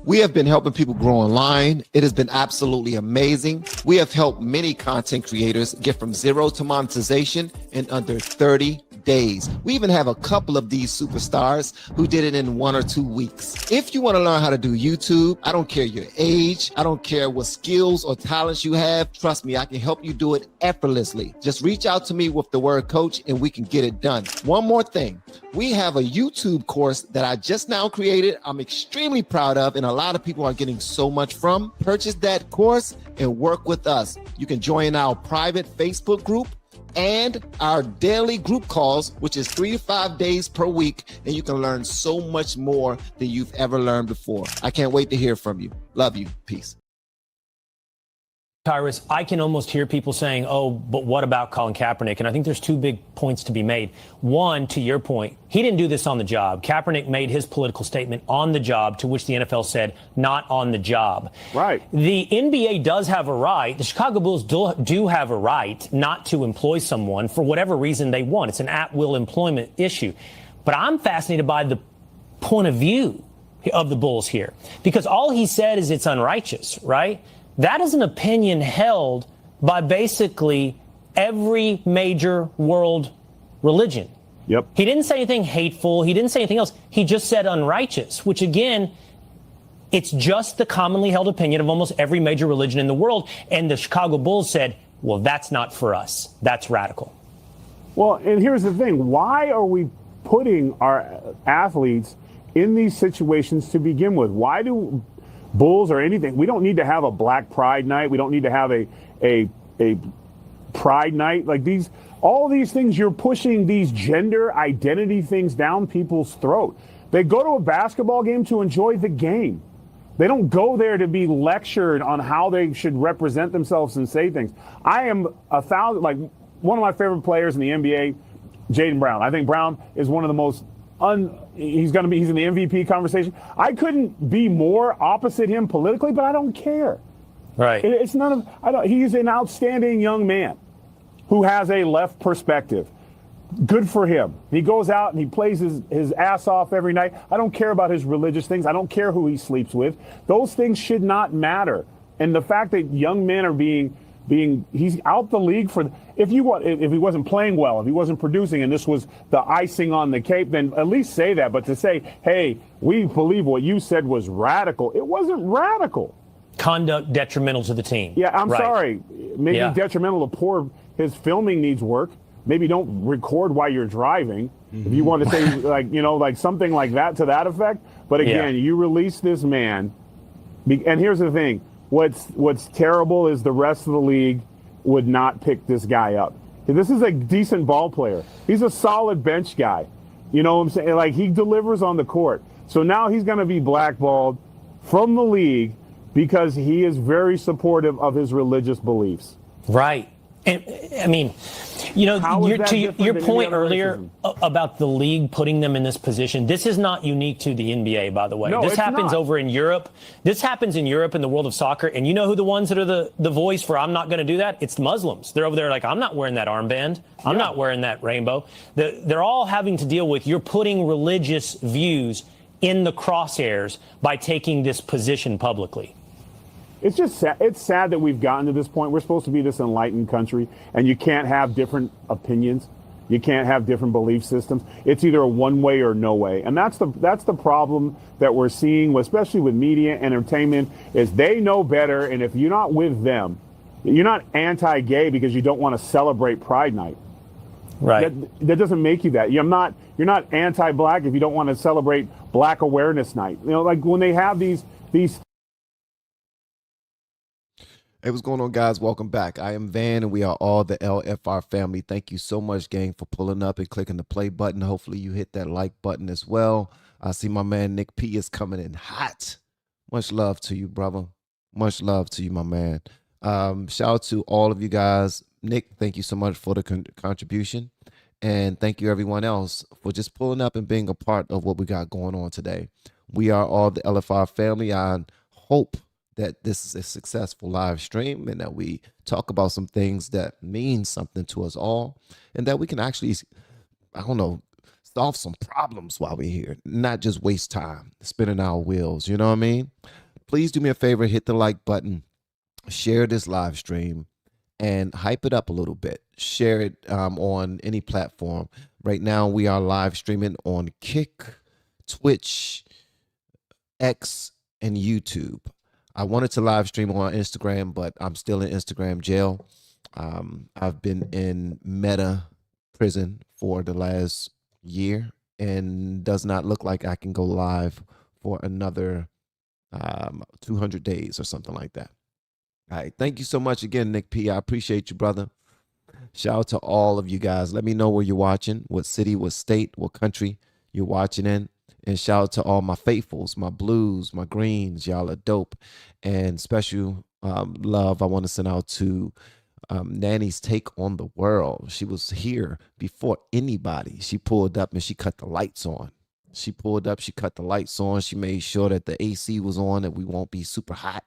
We have been helping people grow online. It has been absolutely amazing. We have helped many content creators get from zero to monetization in under 30 days. We even have a couple of these superstars who did it in 1 or 2 weeks. If you want to learn how to do YouTube, I don't care your age, I don't care what skills or talents you have. Trust me, I can help you do it effortlessly. Just reach out to me with the word coach and we can get it done. One more thing. We have a YouTube course that I just now created. I'm extremely proud of, and a lot of people are getting so much from. Purchase that course and work with us. You can join our private Facebook group and our daily group calls, which is 3 to 5 days per week, and you can learn so much more than you've ever learned before. I can't wait to hear from you. Love you. Peace. Tyrus, I can almost hear people saying, oh, but what about Colin Kaepernick? And I think there's 2 big points to be made. One, to your point, he didn't do this on the job. Kaepernick made his political statement on the job, to which the NFL said, not on the job. Right. The NBA does have a right, the Chicago Bulls do have a right not to employ someone for whatever reason they want. It's an at-will employment issue. But I'm fascinated by the point of view of the Bulls here, because all he said is it's unrighteous, right? That is an opinion held by basically every major world religion. Yep. He didn't say anything hateful. He didn't say anything else. He just said unrighteous, which again, it's just the commonly held opinion of almost every major religion in the world. And the Chicago Bulls said, well, that's not for us. That's radical. Well, and here's the thing. Why are we putting our athletes in these situations to begin with? Why do Bulls or anything? We don't need to have a Black Pride night. We don't need to have a Pride night. Like all these things, you're pushing these gender identity things down people's throat. They go to a basketball game to enjoy the game. They don't go there to be lectured on how they should represent themselves and say things. I am one of my favorite players in the NBA, Jaden Brown. I think Brown is one of the most he's in the MVP conversation. I couldn't be more opposite him politically, but I don't care. Right. It's none of he's an outstanding young man who has a left perspective. Good for him. He goes out and he plays his ass off every night. I don't care about his religious things. I don't care who he sleeps with. Those things should not matter. And the fact that young men are he's out the league for, if he wasn't playing well, if he wasn't producing, and this was the icing on the cake, then at least say that. But to say, hey, we believe what you said was radical, it wasn't radical. Conduct detrimental to the team. Yeah, I'm sorry. Maybe detrimental to his filming needs work. Maybe don't record while you're driving. Mm-hmm. If you want to say like something like that to that effect. But again, you release this man. And here's the thing. What's terrible is the rest of the league would not pick this guy up. This is a decent ball player. He's a solid bench guy. You know what I'm saying? Like, he delivers on the court. So now he's going to be blackballed from the league because he is very supportive of his religious beliefs. Right. And I mean, to your point earlier about the league putting them in this position, this is not unique to the NBA, by the way. No, this happens over in Europe. This happens in Europe in the world of soccer. And you know who the ones that are the voice for I'm not going to do that? It's the Muslims. They're over there like, I'm not wearing that armband. I'm not wearing that rainbow. They're all having to deal with, you're putting religious views in the crosshairs by taking this position publicly. It's just sad. It's sad that we've gotten to this point. We're supposed to be this enlightened country, and you can't have different opinions. You can't have different belief systems. It's either a one way or no way. And that's the problem that we're seeing, especially with media, entertainment, is they know better. And if you're not with them, you're not anti-gay because you don't want to celebrate Pride Night. Right. That doesn't make you that. You're not anti-black if you don't want to celebrate Black Awareness Night. Like when they have these. Hey, what's going on, guys? Welcome back. I am Van, and we are all the LFR family. Thank you so much, gang, for pulling up and clicking the play button. Hopefully you hit that like button as well. I see my man Nick P is coming in hot. Much love to you, brother. Much love to you, my man. Shout out to all of you guys. Nick, thank you so much for the contribution. And thank you, everyone else, for just pulling up and being a part of what we got going on today. We are all the LFR family. I hope that this is a successful live stream and that we talk about some things that mean something to us all and that we can actually, solve some problems while we're here, not just waste time spinning our wheels. You know what I mean? Please do me a favor, hit the like button, share this live stream, and hype it up a little bit. Share it on any platform. Right now, we are live streaming on Kick, Twitch, X, and YouTube. I wanted to live stream on Instagram, but I'm still in Instagram jail. I've been in Meta prison for the last year and does not look like I can go live for another 200 days or something like that. All right. Thank you so much again, Nick P. I appreciate you, brother. Shout out to all of you guys. Let me know where you're watching, what city, what state, what country you're watching in. And shout out to all my faithfuls, my blues, my greens. Y'all are dope. And special love I want to send out to Nanny's take on the world. She was here before anybody. She pulled up and she cut the lights on. She pulled up, she cut the lights on. She made sure that the AC was on, that we won't be super hot.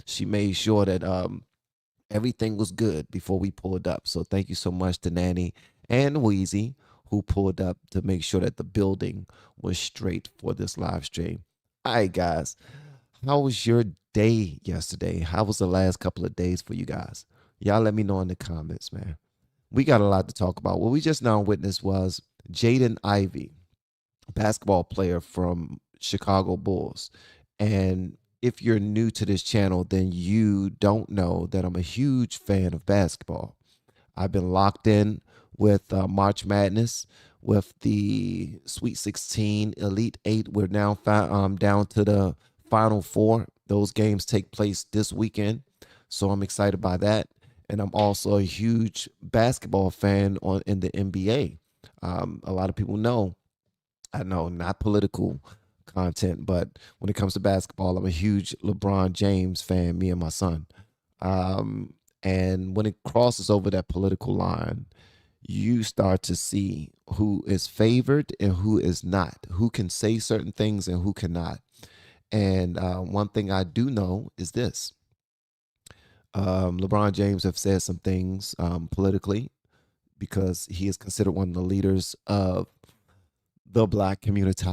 She made sure that everything was good before we pulled up. So thank you so much to Nanny and Wheezy, who pulled up to make sure that the building was straight for this live stream. All right, guys. How was your day yesterday? How was the last couple of days for you guys? Y'all let me know in the comments, man. We got a lot to talk about. What we just now witnessed was Jaden Ivey, basketball player from Chicago Bulls. And if you're new to this channel, then you don't know that I'm a huge fan of basketball. I've been locked in with March Madness, with the Sweet 16, Elite 8. We're now down to the Final Four. Those games take place this weekend, so I'm excited by that. And I'm also a huge basketball fan in the NBA. A lot of people know, I know, not political content, but when it comes to basketball, I'm a huge LeBron James fan, me and my son. And when it crosses over that political line, you start to see who is favored and who is not, who can say certain things and who cannot. And one thing I do know is this. LeBron James have said some things politically, because he is considered one of the leaders of the Black community.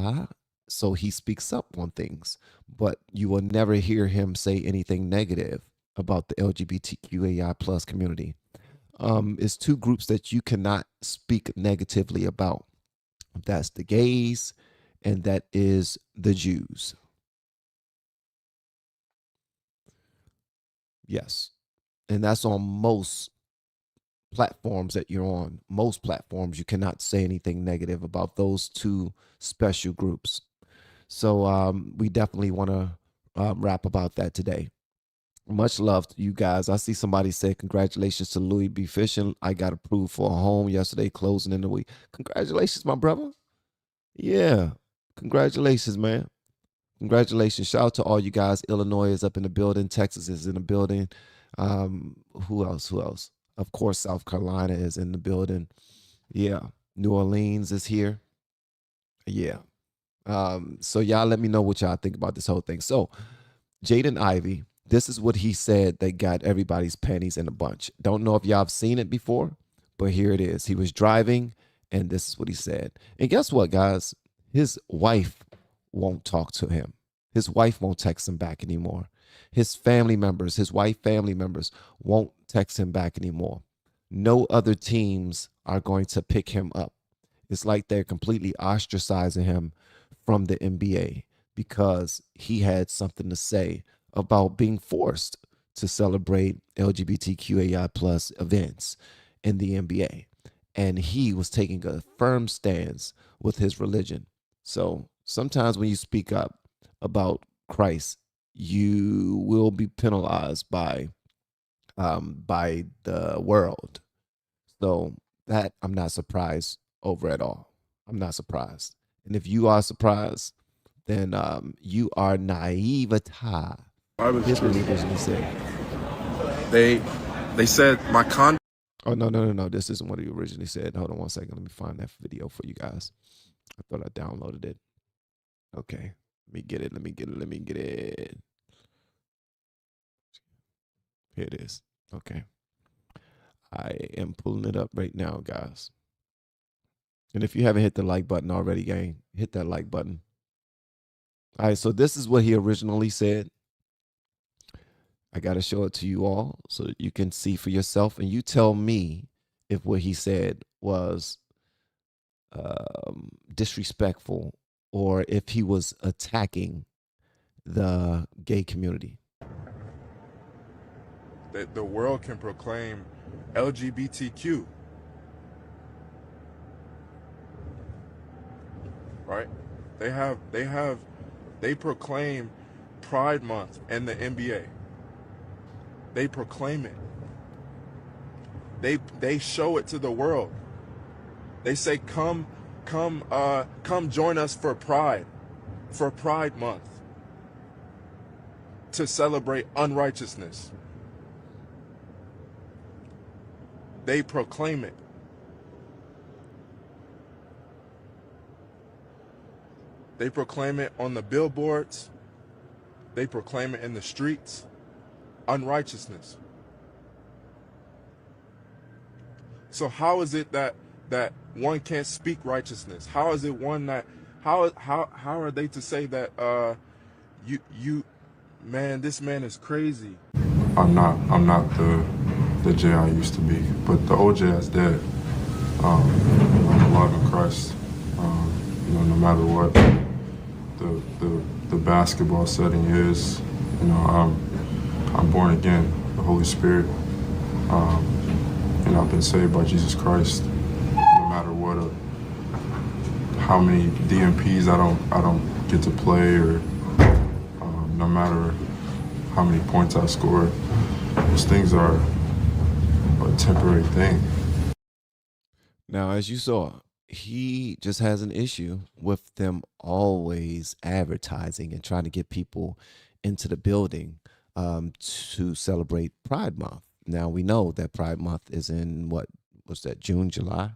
So he speaks up on things, but you will never hear him say anything negative about the LGBTQAI plus community. It's two groups that you cannot speak negatively about. That's the gays, and that is the Jews. Yes. And that's on most platforms that you're on. Most platforms, you cannot say anything negative about those two special groups. So we definitely want to rap about that today. Much love to you guys. I see somebody say congratulations to Louis B. Fishing. I got approved for a home yesterday, closing in the week. Congratulations, my brother. Yeah. Congratulations, man. Congratulations. Shout out to all you guys. Illinois is up in the building. Texas is in the building. Who else? Of course, South Carolina is in the building. Yeah. New Orleans is here. Yeah. So y'all let me know what y'all think about this whole thing. So Jaden Ivey, this is what he said that got everybody's panties in a bunch. Don't know if y'all have seen it before, but here it is. He was driving, and this is what he said. And guess what, guys? His wife won't talk to him. His wife won't text him back anymore. His family members, his wife family members won't text him back anymore. No other teams are going to pick him up. It's like they're completely ostracizing him from the NBA because he had something to say about being forced to celebrate LGBTQAI plus events in the NBA. And he was taking a firm stance with his religion. So sometimes when you speak up about Christ, you will be penalized by the world. So that I'm not surprised over at all. I'm not surprised. And if you are surprised, then you are naivete. Here's what he originally said. They said my con. Oh, no. This isn't what he originally said. Hold on one second. Let me find that video for you guys. I thought I downloaded it. Okay. Let me get it. Here it is. Okay. I am pulling it up right now, guys. And if you haven't hit the like button already, gang, hit that like button. All right, so this is what he originally said. I got to show it to you all so you can see for yourself, and you tell me if what he said was disrespectful or if he was attacking the gay community. That the world can proclaim LGBTQ, right? They proclaim Pride Month and the NBA. They proclaim it. They show it to the world. They say, come join us for Pride Month, to celebrate unrighteousness. They proclaim it. They proclaim it on the billboards. They proclaim it in the streets. Unrighteousness. So how is it that one can't speak righteousness? How is it one that how are they to say that man, this man is crazy? I'm not the Jay I used to be, but the old Jay is dead. I'm alive in Christ. No matter what the basketball setting is, I'm born again, the Holy Spirit. I've been saved by Jesus Christ. No matter what, how many DMPs I don't get to play, or no matter how many points I score, those things are a temporary thing. Now, as you saw, he just has an issue with them always advertising and trying to get people into the building to celebrate Pride Month. Now, we know that Pride Month is in June, July.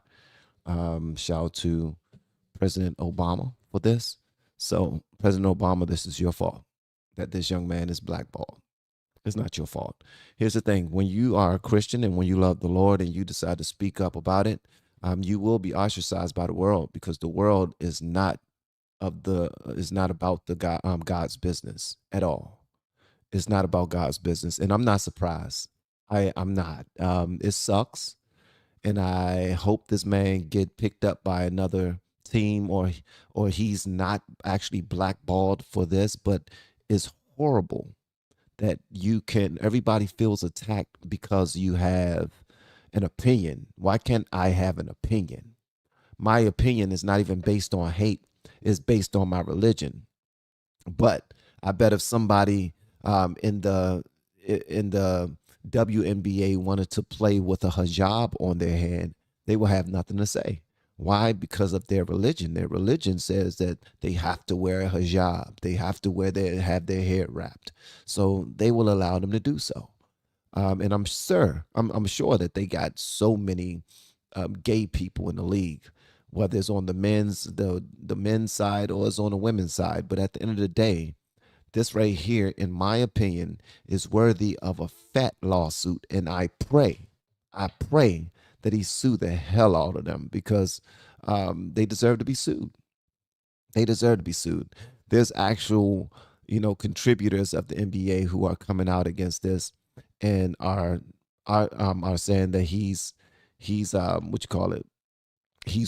Shout out to President Obama for this. So, President Obama, this is your fault that this young man is blackballed. It's not your fault. Here's the thing. When you are a Christian and when you love the Lord and you decide to speak up about it, you will be ostracized by the world, because the world is not about the God's business at all. It's not about God's business, and I'm not surprised. I'm not. It sucks, and I hope this man get picked up by another team, or he's not actually blackballed for this. But it's horrible that everybody feels attacked because you have an opinion. Why can't I have an opinion? My opinion is not even based on hate. It's based on my religion. But I bet if somebody in the WNBA wanted to play with a hijab on their hand, they will have nothing to say. Why? Because of their religion. Their religion says that they have to wear a hijab. They have to have their hair wrapped. So they will allow them to do so. And I'm sure that they got so many gay people in the league, whether it's on the men's side or it's on the women's side. But at the end of the day, this right here, in my opinion, is worthy of a fat lawsuit. And I pray that he sue the hell out of them, because they deserve to be sued. They deserve to be sued. There's actual, contributors of the NBA who are coming out against this and are saying that he's he's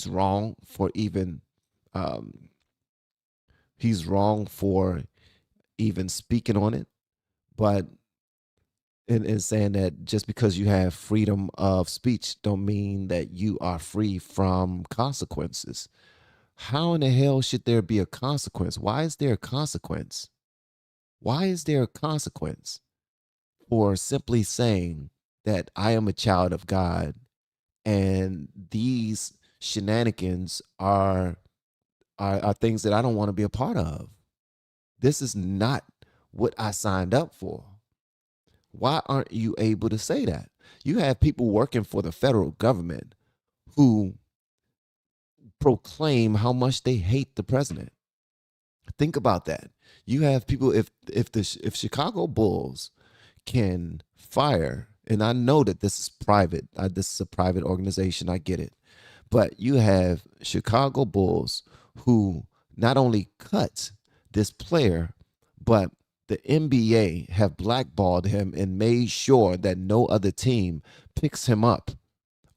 wrong for even speaking on it, but in saying that just because you have freedom of speech don't mean that you are free from consequences. How in the hell should there be a consequence? Why is there a consequence? Why is there a consequence for simply saying that I am a child of God and these shenanigans are things that I don't want to be a part of? This is not what I signed up for. Why aren't you able to say that? You have people working for the federal government who proclaim how much they hate the president. Think about that. You have people, if Chicago Bulls can fire, and I know that this is private, this is a private organization, I get it, But you have Chicago Bulls who not only cut this player, but the NBA have blackballed him and made sure that no other team picks him up,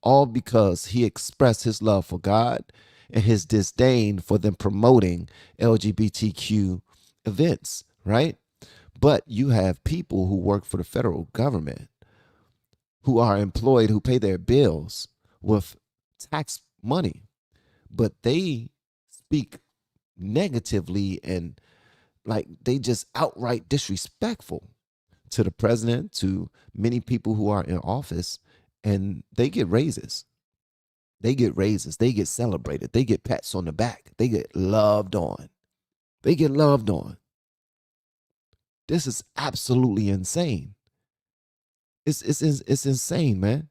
all because he expressed his love for God and his disdain for them promoting LGBTQ events, right? But you have people who work for the federal government who are employed, who pay their bills with tax money, but they speak negatively and like they just outright disrespectful to the president, to many people who are in office, and they get raises. They get raises. They get celebrated. They get pats on the back. They get loved on. They get loved on. This is absolutely insane. It's insane, man.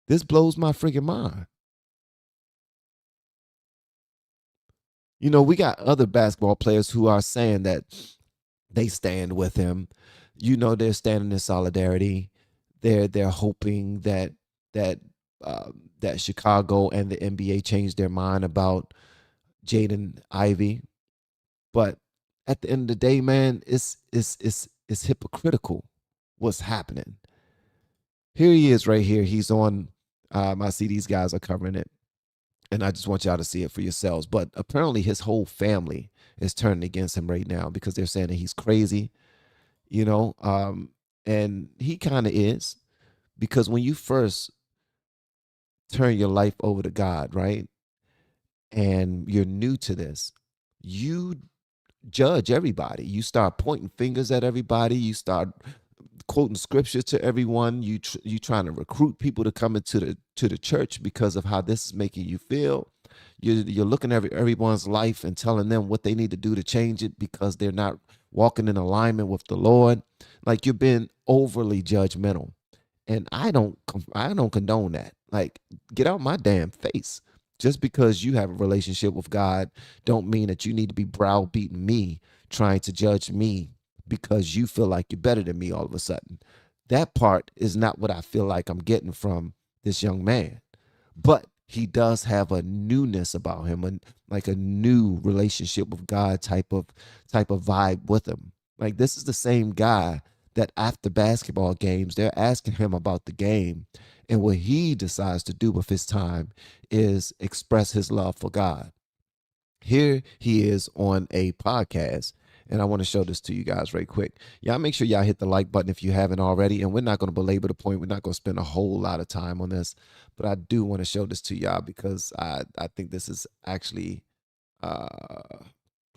This blows my freaking mind. You know, we got other basketball players who are saying that they stand with him. You know, they're standing in solidarity. They're hoping that Chicago and the NBA change their mind about Jaden Ivey. But at the end of the day, man, it's hypocritical what's happening. Here he is right here. He's on. I see these guys are covering it, and I just want y'all to see it for yourselves. But apparently, his whole family is turning against him right now because they're saying that he's crazy, you know, and he kind of is, because when you first turn your life over to God, right, and you're new to this, you judge everybody. You start pointing fingers at everybody. You start quoting scripture to everyone. You trying to recruit people to come into the church because of how this is making you feel. You're looking at everyone's life and telling them what they need to do to change it because they're not walking in alignment with the Lord. Like, you're being overly judgmental, and I don't condone that. Like, get out my damn face. Just because you have a relationship with God don't mean that you need to be browbeating me, trying to judge me because you feel like you're better than me all of a sudden. That part is not what I feel like I'm getting from this young man. But he does have a newness about him, and like a new relationship with God type of vibe with him. Like, this is the same guy that after basketball games, they're asking him about the game. And what he decides to do with his time is express his love for God. Here he is on a podcast, and I want to show this to you guys right quick. Y'all make sure y'all hit the like button if you haven't already, and we're not going to belabor the point. We're not going to spend a whole lot of time on this, but I do want to show this to y'all because I think this is actually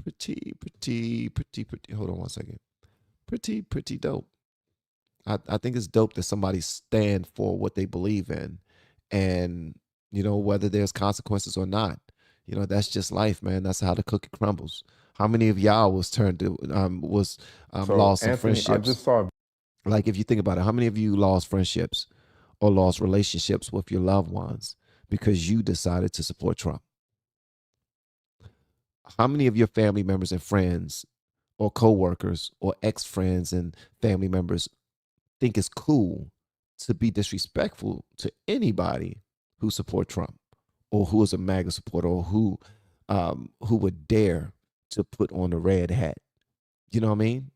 pretty, hold on one second. Pretty dope. I think it's dope that somebody stand for what they believe in, and you know, whether there's consequences or not, you know, that's just life, man. That's how the cookie crumbles. How many of y'all was turned to So lost some Anthony, I friendships? just saw. Like, if you think about it, how many of you lost friendships or lost relationships with your loved ones because you decided to support Trump? How many of your family members and friends or coworkers or ex-friends and family members think it's cool to be disrespectful to anybody who support Trump or who is a MAGA supporter or who would dare to put on a red hat? You know what I mean?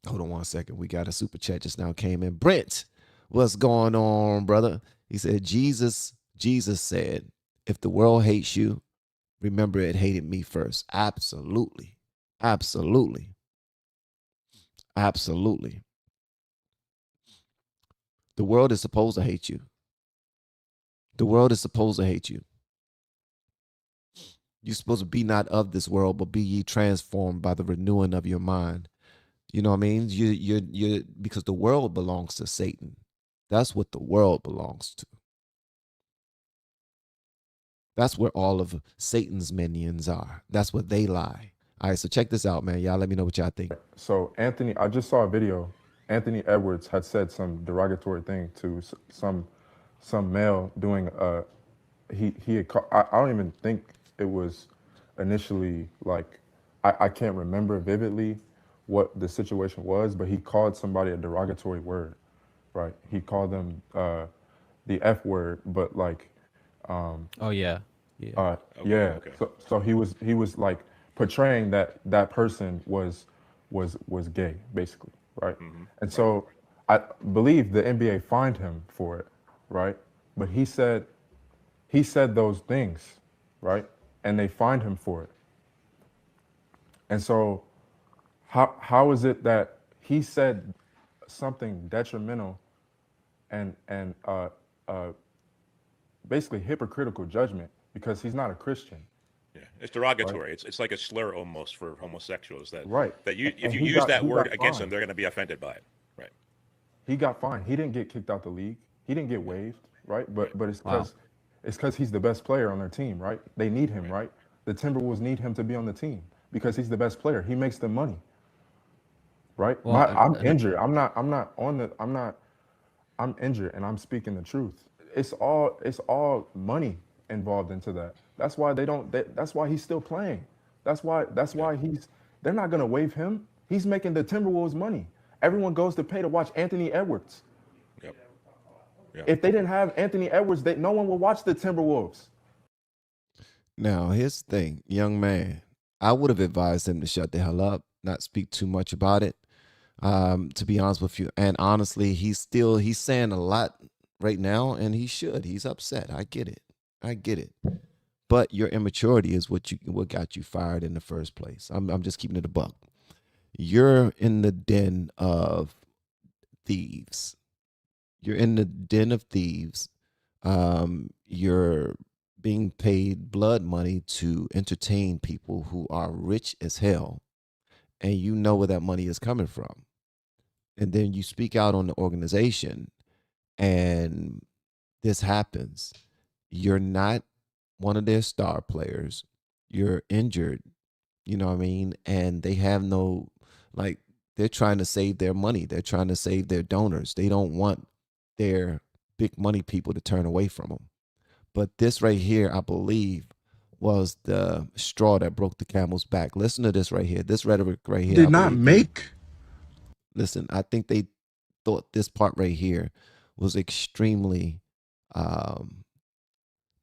Hold on one second. We got a super chat just now came in. Brent, what's going on, brother? He said, Jesus said, if the world hates you, remember it hated me first. Absolutely. Absolutely. Absolutely. The world is supposed to hate you. The world is supposed to hate you. You're supposed to be not of this world, but be ye transformed by the renewing of your mind. You know what I mean? You because the world belongs to Satan. That's what the world belongs to. That's where all of Satan's minions are. That's where they lie. All right, so check this out, man. Y'all let me know what y'all think. So Anthony, I just saw a video. Anthony Edwards had said some derogatory thing to some male doing he had I don't even think it was initially like I can't remember vividly what the situation was, but he called somebody a derogatory word, right? He called them the F word, but like Oh yeah. Yeah. So he was like portraying that that person was gay, basically, right? And so I believe the NBA fined him for it, right? But he said those things, right? And they fined him for it. And so how is it that he said something detrimental and basically hypocritical judgment because he's not a Christian? Yeah, it's derogatory. It's like a slur almost for homosexuals that Right. that you if And you he use got that he word got against them, fined. they're going to be offended by it. Right. He got fined. He didn't get kicked out the league. He didn't get waived, right? But it's because he's the best player on their team, right? They need him, right? The Timberwolves need him to be on the team because he's the best player. He makes them money, right? Well, I'm injured. I'm injured and I'm speaking the truth. It's all money involved into that. That's why that's why he's still playing. That's why they're not gonna waive him. He's making the Timberwolves money. Everyone goes to pay to watch Anthony Edwards. Yep. Yep. If they didn't have Anthony Edwards, no one would watch the Timberwolves. Now, here's the thing, young man. I would have advised him to shut the hell up, not speak too much about it. To be honest with you, and honestly, he's saying a lot right now, and he should. He's upset. I get it. But your immaturity is what got you fired in the first place. I'm just keeping it a buck. You're in the den of thieves. You're in the den of thieves. You're being paid blood money to entertain people who are rich as hell, and you know where that money is coming from. And then you speak out on the organization, and this happens. You're not one of their star players. You're injured, you know what I mean? And they have no, like, they're trying to save their money. They're trying to save their donors. They don't want their big money people to turn away from them. But this right here, I believe, was the straw that broke the camel's back. Listen to this right here. This rhetoric right here. Did not make. Listen, I think they thought this part right here was extremely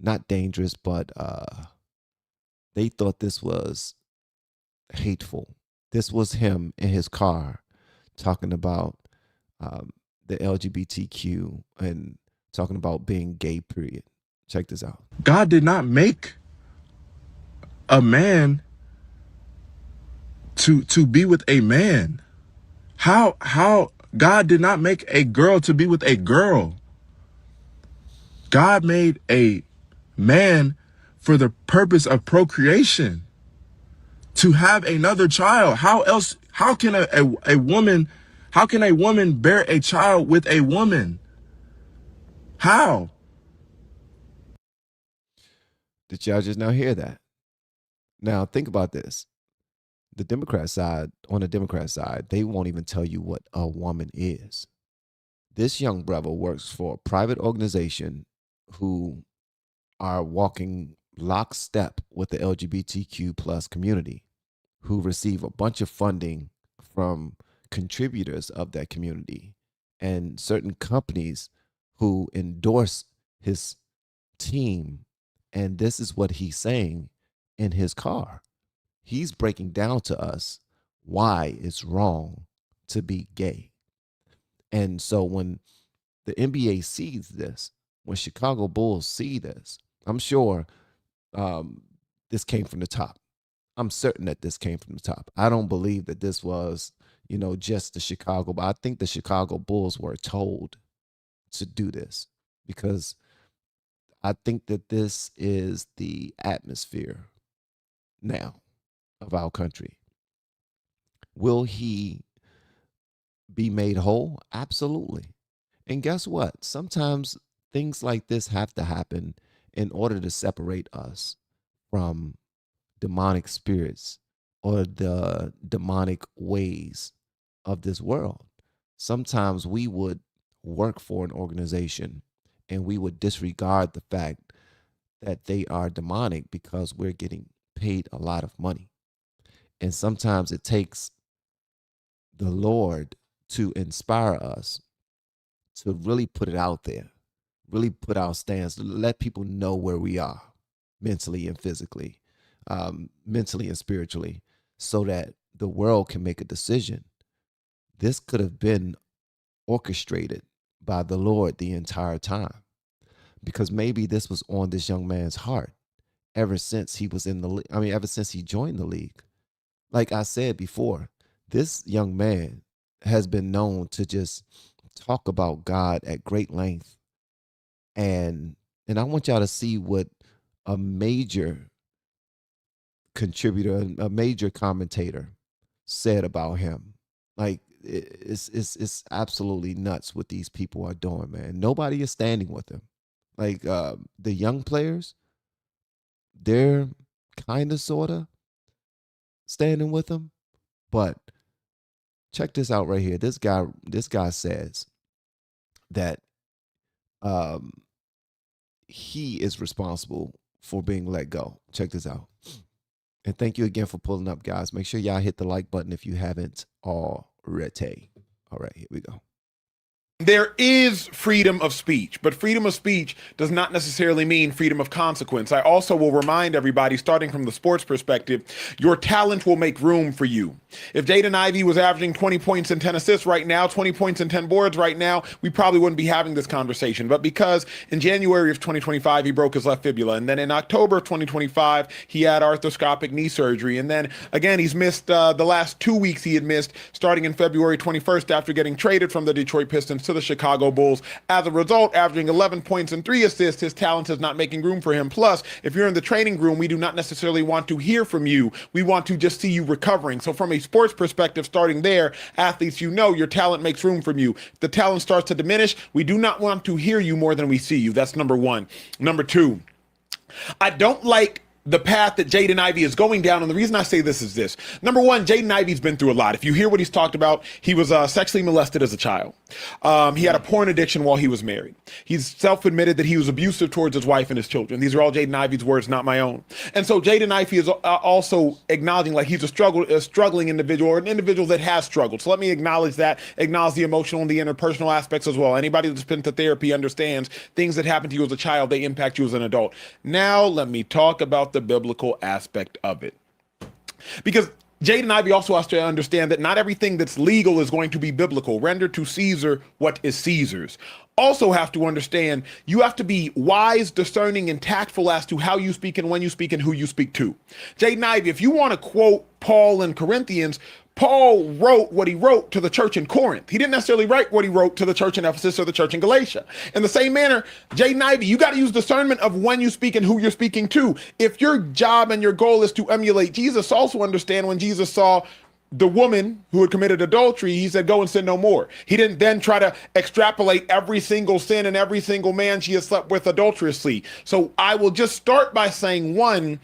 not dangerous, but they thought this was hateful. This was him in his car talking about the LGBTQ and talking about being gay, period. Check this out. God did not make a man to be with a man. How God did not make a girl to be with a girl. God made a man for the purpose of procreation, to have another child. How can a woman bear a child with a woman? How? Did y'all just now hear that? Now think about this. On the Democrat side, they won't even tell you what a woman is. This young brother works for a private organization who are walking lockstep with the LGBTQ plus community, who receive a bunch of funding from contributors of that community and certain companies who endorse his team. And this is what he's saying in his car. He's breaking down to us why it's wrong to be gay. And so when the NBA sees this, when Chicago Bulls see this, I'm sure this came from the top. I'm certain that this came from the top. I don't believe that this was, just the Chicago, but I think the Chicago Bulls were told to do this because I think that this is the atmosphere now of our country. Will he be made whole? Absolutely. And guess what? Sometimes things like this have to happen in order to separate us from demonic spirits or the demonic ways of this world. Sometimes we would work for an organization and we would disregard the fact that they are demonic because we're getting paid a lot of money. And sometimes it takes the Lord to inspire us to really put it out there, really put our stance, let people know where we are mentally and physically, mentally and spiritually, so that the world can make a decision. This could have been orchestrated by the Lord the entire time, because maybe this was on this young man's heart ever since he was in the league. I mean, ever since he joined the league. Like I said before, this young man has been known to just talk about God at great length. And I want y'all to see what a major contributor, a major commentator said about him. Like it's absolutely nuts what these people are doing, man. Nobody is standing with him. Like the young players, they're kind of sorta standing with him, but check this out right here. This guy says that he is responsible for being let go. Check this out. And thank you again for pulling up, guys. Make sure y'all hit the like button if you haven't already. All right, here we go. There is freedom of speech, but freedom of speech does not necessarily mean freedom of consequence. I also will remind everybody, starting from the sports perspective, your talent will make room for you. If Jaden Ivey was averaging 20 points and 10 assists right now, 20 points and 10 boards right now, we probably wouldn't be having this conversation. But because in January of 2025, he broke his left fibula, and then in October of 2025, he had arthroscopic knee surgery. And then again, he's missed the last 2 weeks he had missed, starting in February 21st after getting traded from the Detroit Pistons to the Chicago Bulls. As a result, averaging 11 points and 3 assists, his talent is not making room for him. Plus, if you're in the training room, we do not necessarily want to hear from you. We want to just see you recovering. So from a sports perspective, starting there, athletes, you know your talent makes room for you. If the talent starts to diminish, we do not want to hear you more than we see you. That's number one. Number two, I don't like the path that Jaden Ivey is going down. And the reason I say this is this. Number one, Jaden Ivey's been through a lot. If you hear what he's talked about, he was sexually molested as a child. He had a porn addiction while he was married. He's self-admitted that he was abusive towards his wife and his children. These are all Jaden Ivey's words, not my own. And so Jaden Ivey is also acknowledging like he's a struggling individual, or an individual that has struggled. So let me acknowledge that, acknowledge the emotional and the interpersonal aspects as well. Anybody that's been to therapy understands things that happened to you as a child, they impact you as an adult. Now let me talk about the biblical aspect of it. Because Jaden Ivey also has to understand that not everything that's legal is going to be biblical. Render to Caesar what is Caesar's. Also have to understand you have to be wise, discerning, and tactful as to how you speak and when you speak and who you speak to. Jaden Ivey, if you want to quote Paul in Corinthians, Paul wrote what he wrote to the church in Corinth. He didn't necessarily write what he wrote to the church in Ephesus or the church in Galatia. In the same manner, Jaden Ivey, you got to use discernment of when you speak and who you're speaking to. If your job and your goal is to emulate Jesus, also understand when Jesus saw the woman who had committed adultery, he said, go and sin no more. He didn't then try to extrapolate every single sin and every single man she has slept with adulterously. So I will just start by saying, one,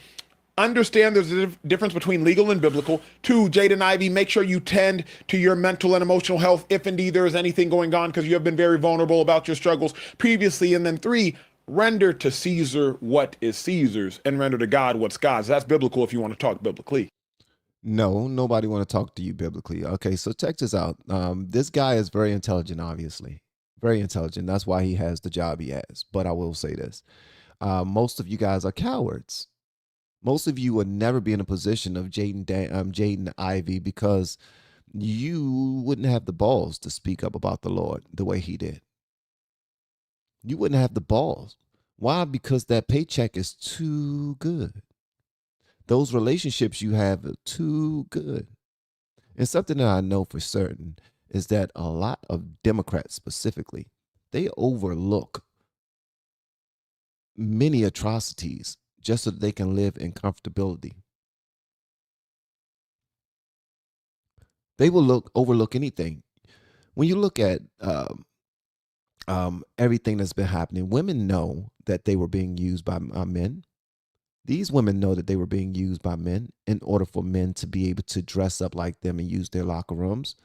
understand there's a difference between legal and biblical. Two, Jaden Ivey, make sure you tend to your mental and emotional health if indeed there is anything going on, because you have been very vulnerable about your struggles previously. And then three, render to Caesar what is Caesar's and render to God what's God's. That's biblical if you want to talk biblically. No, nobody want to talk to you biblically. Okay, so check this out. This guy is very intelligent, obviously. Very intelligent. That's why he has the job he has. But I will say this. Most of you guys are cowards. Most of you would never be in a position of Jaden Ivey, because you wouldn't have the balls to speak up about the Lord the way he did. You wouldn't have the balls. Why? Because that paycheck is too good. Those relationships you have are too good. And something that I know for certain is that a lot of Democrats specifically, they overlook many atrocities just so that they can live in comfortability. They will overlook anything. When you look at everything that's been happening, women know that they were being used by men. These women know that they were being used by men in order for men to be able to dress up like them and use their locker rooms,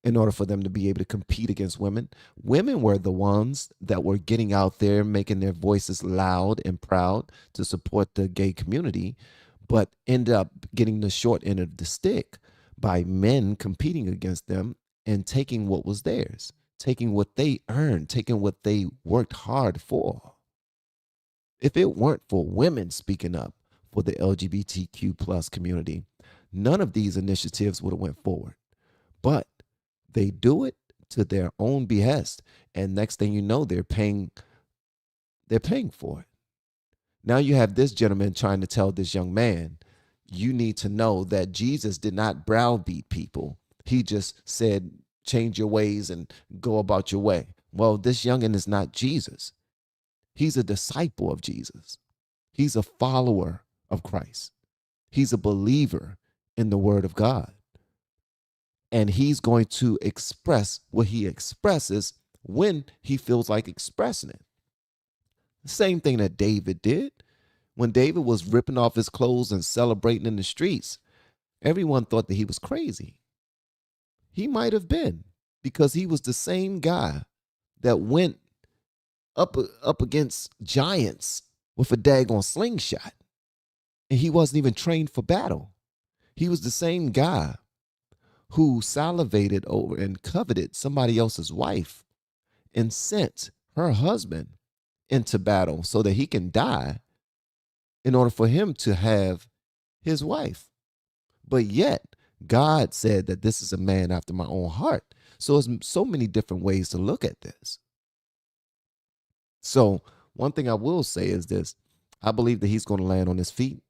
in order for them to be able to compete against women. Women were the ones that were getting out there, making their voices loud and proud to support the gay community, but ended up getting the short end of the stick by men competing against them and taking what was theirs, taking what they earned, taking what they worked hard for. If it weren't for women speaking up for the LGBTQ plus community, none of these initiatives would have went forward. But they do it to their own behest, and next thing you know, they're paying for it. Now you have this gentleman trying to tell this young man, you need to know that Jesus did not browbeat people. He just said, change your ways and go about your way. Well, this youngin is not Jesus. He's a disciple of Jesus. He's a follower of Christ. He's a believer in the word of God. And he's going to express what he expresses when he feels like expressing it. The same thing that David did. When David was ripping off his clothes and celebrating in the streets, everyone thought that he was crazy. He might have been, because he was the same guy that went up against giants with a daggone slingshot. And he wasn't even trained for battle. He was the same guy who salivated over and coveted somebody else's wife and sent her husband into battle so that he can die in order for him to have his wife. But yet, God said that this is a man after my own heart. So there's so many different ways to look at this. So one thing I will say is this. I believe that he's going to land on his feet.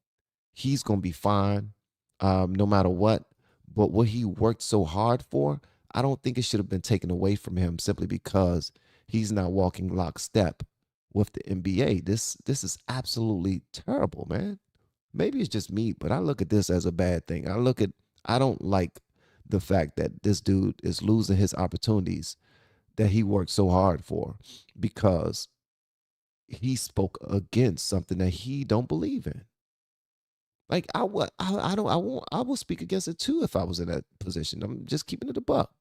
He's going to be fine no matter what. But what he worked so hard for, I don't think it should have been taken away from him simply because he's not walking lockstep with the NBA. This is absolutely terrible, man. Maybe it's just me, but I look at this as a bad thing. I don't like the fact that this dude is losing his opportunities that he worked so hard for because he spoke against something that he don't believe in. Like I will speak against it too if I was in that position. I'm just keeping it a buck.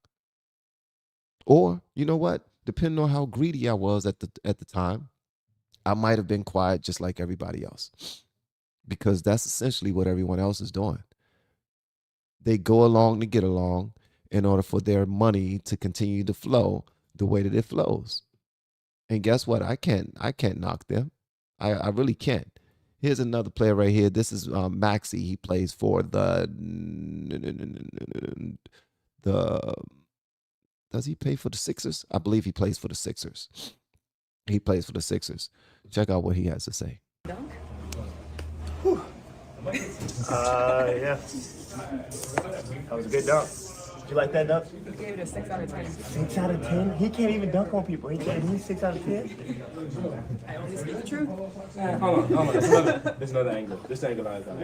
Or you know what? Depending on how greedy I was at the time, I might have been quiet just like everybody else, because that's essentially what everyone else is doing. They go along to get along in order for their money to continue to flow the way that it flows. And guess what? I can't knock them. I really can't. Here's another player right here. This is Maxey. He plays for the. Does he play for the Sixers? I believe he plays for the Sixers. He plays for the Sixers. Check out what he has to say. Dunk? Yeah. That was a good dunk. Did you like that dunk? You gave it a 6 out of 10. 6 out of 10? He can't even dunk on people. He's 6 out of 10? I only speak the truth. Hold on. There's another angle. This angle I was on.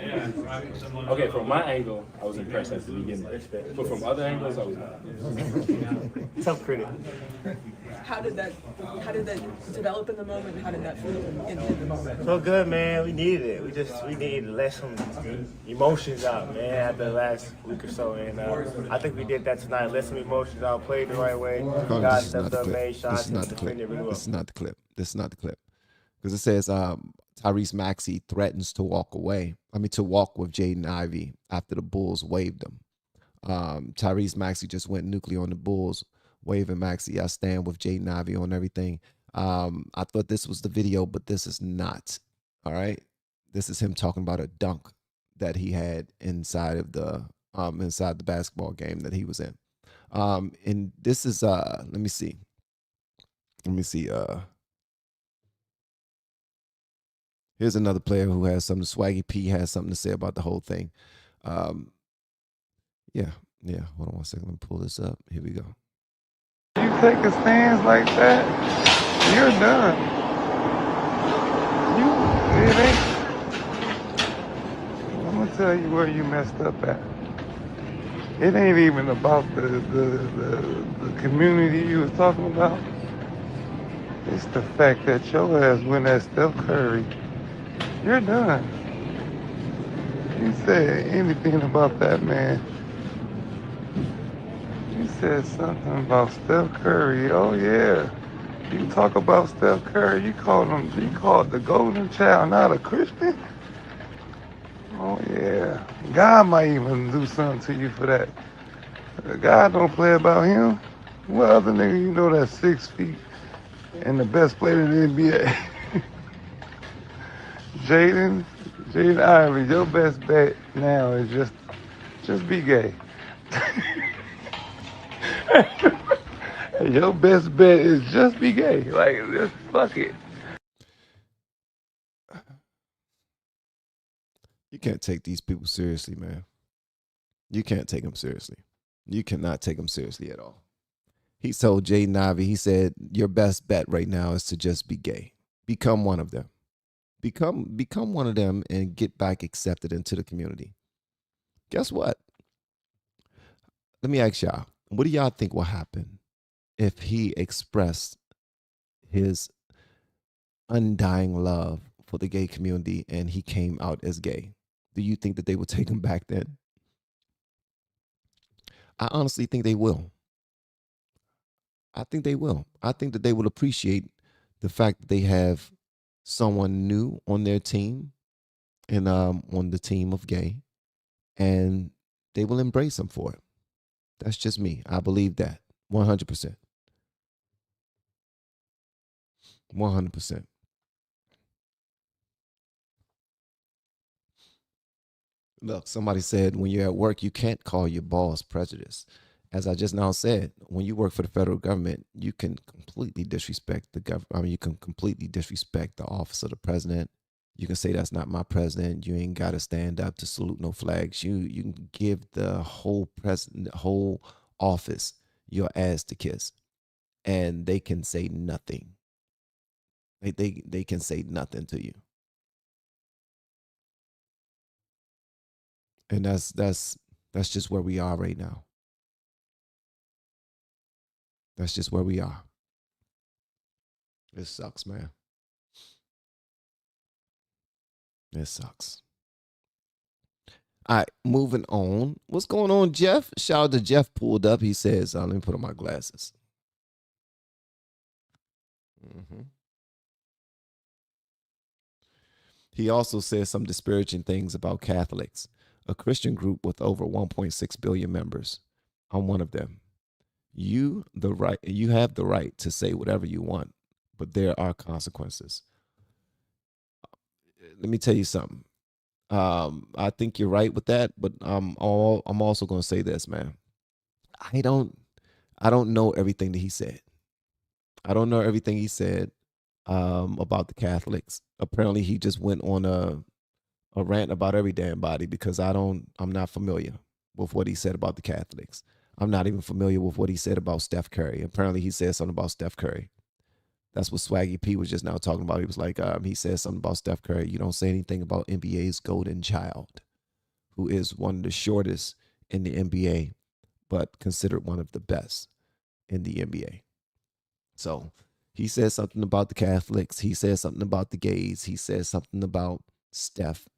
Okay, from my angle, I was impressed at the beginning. But from other angles, I was not. Tough critic. How did that develop in the moment? How did that feel in the moment? So good, man. We needed it. We needed to let some emotions out, man, after the last week or so. And I think we did that tonight. Let some emotions out, played the right way. God stepped up, made shots, and defended really well. This is not the clip. This is not the clip. Because it says Tyrese Maxey threatens to walk to walk with Jaden Ivey after the Bulls waived him. Tyrese Maxey just went nuclear on the Bulls, waving Maxey. I stand with Jaden Ivey on everything. I thought this was the video, but this is not. All right. This is him talking about a dunk that he had inside the basketball game that he was in. And this is let me see. Here's another player who has something. Swaggy P has something to say about the whole thing. Yeah. Hold on one second. Let me pull this up. Here we go. You take a stance like that, you're done. I'm gonna tell you where you messed up at. It ain't even about the community you was talking about. It's the fact that your ass went at Steph Curry. You're done. You said anything about that man. You said something about Steph Curry. Oh yeah. You talk about Steph Curry, you called the golden child, not a Christian? Oh yeah. God might even do something to you for that. God don't play about him. What other nigga you know that's 6 feet and the best player in the NBA? Jaden Ivey, your best bet now is just be gay. Your best bet is just be gay. Like, just fuck it. You can't take these people seriously, man. You can't take them seriously. You cannot take them seriously at all. He told Jaden Ivey, he said, your best bet right now is to just be gay. Become one of them. Become one of them and get back accepted into the community. Guess what? Let me ask y'all, what do y'all think will happen if he expressed his undying love for the gay community and he came out as gay? Do you think that they would take him back then? I honestly think they will. I think they will. I think that they will appreciate the fact that they have someone new on their team and on the team of gay, and they will embrace him for it. That's just me. I believe that 100%. 100%. Look, somebody said when you're at work, you can't call your boss prejudiced. As I just now said, when you work for the federal government, you can completely disrespect the government. I mean, you can completely disrespect the office of the president. You can say that's not my president. You ain't got to stand up to salute no flags. You can give the whole president, the whole office, your ass to kiss, and they can say nothing. They can say nothing to you. And that's just where we are right now. That's just where we are. It sucks, man. It sucks. All right, moving on. What's going on, Jeff? Shout out to Jeff pulled up. He says, let me put on my glasses. He also says some disparaging things about Catholics, a Christian group with over 1.6 billion members. I'm one of them. You have the right to say whatever you want, but there are consequences. Let me tell you something. I think you're right with that, but I'm also going to say this, man. I don't know everything that he said. I don't know everything he said about the Catholics. Apparently, he just went on a rant about every damn body because I'm not familiar with what he said about the Catholics. I'm not even familiar with what he said about Steph Curry. Apparently, he said something about Steph Curry. That's what Swaggy P was just now talking about. He was like, he said something about Steph Curry. You don't say anything about NBA's golden child, who is one of the shortest in the NBA, but considered one of the best in the NBA. So he said something about the Catholics. He said something about the gays. He said something about Steph.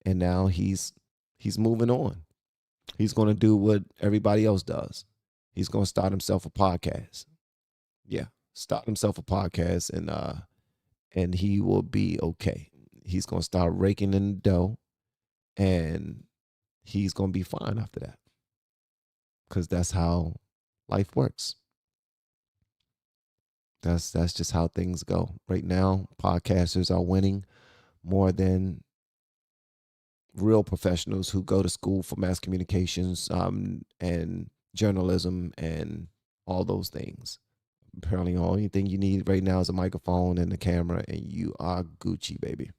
And now he's moving on. He's going to do what everybody else does. He's going to start himself a podcast. Yeah, start himself a podcast, and he will be okay. He's going to start raking in the dough, and he's going to be fine after that, because that's how life works. That's just how things go. Right now, podcasters are winning more than real professionals who go to school for mass communications and journalism and all those things. Apparently, the only thing you need right now is a microphone and a camera, and you are Gucci, baby.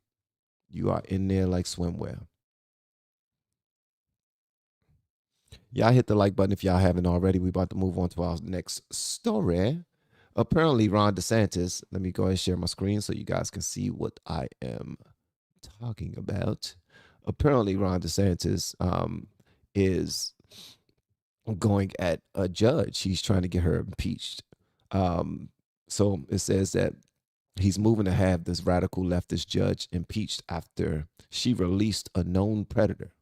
You are in there like swimwear. Y'all hit the like button if y'all haven't already. We're about to move on to our next story. Apparently, Ron DeSantis, let me go ahead and share my screen so you guys can see what I am talking about. Apparently, Ron DeSantis is going at a judge. He's trying to get her impeached. So it says that he's moving to have this radical leftist judge impeached after she released a known predator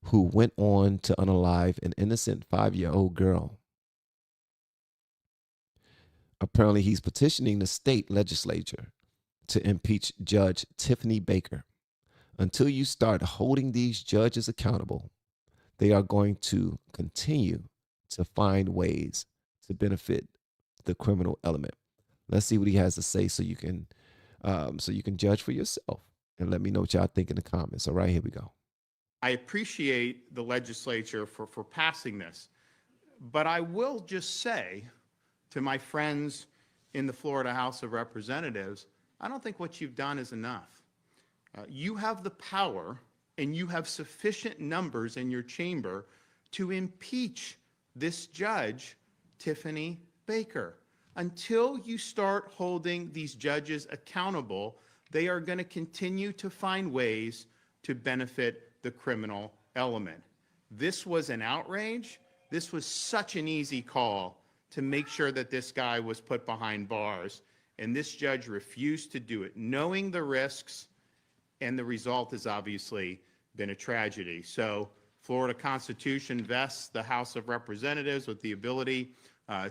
who went on to unalive an innocent 5-year-old girl. Apparently, he's petitioning the state legislature to impeach Judge Tiffany Baker. Until you start holding these judges accountable, they are going to continue to find ways to benefit the criminal element. Let's see what he has to say so you can judge for yourself and let me know what y'all think in the comments. All right, here we go. I appreciate the legislature for passing this, but I will just say to my friends in the Florida House of Representatives, I don't think what you've done is enough. You have the power and you have sufficient numbers in your chamber to impeach this judge, Tiffany Baker. Until you start holding these judges accountable, they are going to continue to find ways to benefit the criminal element. This was an outrage. This was such an easy call to make sure that this guy was put behind bars, and this judge refused to do it, knowing the risks, and the result has obviously been a tragedy. So Florida Constitution vests the House of Representatives with the ability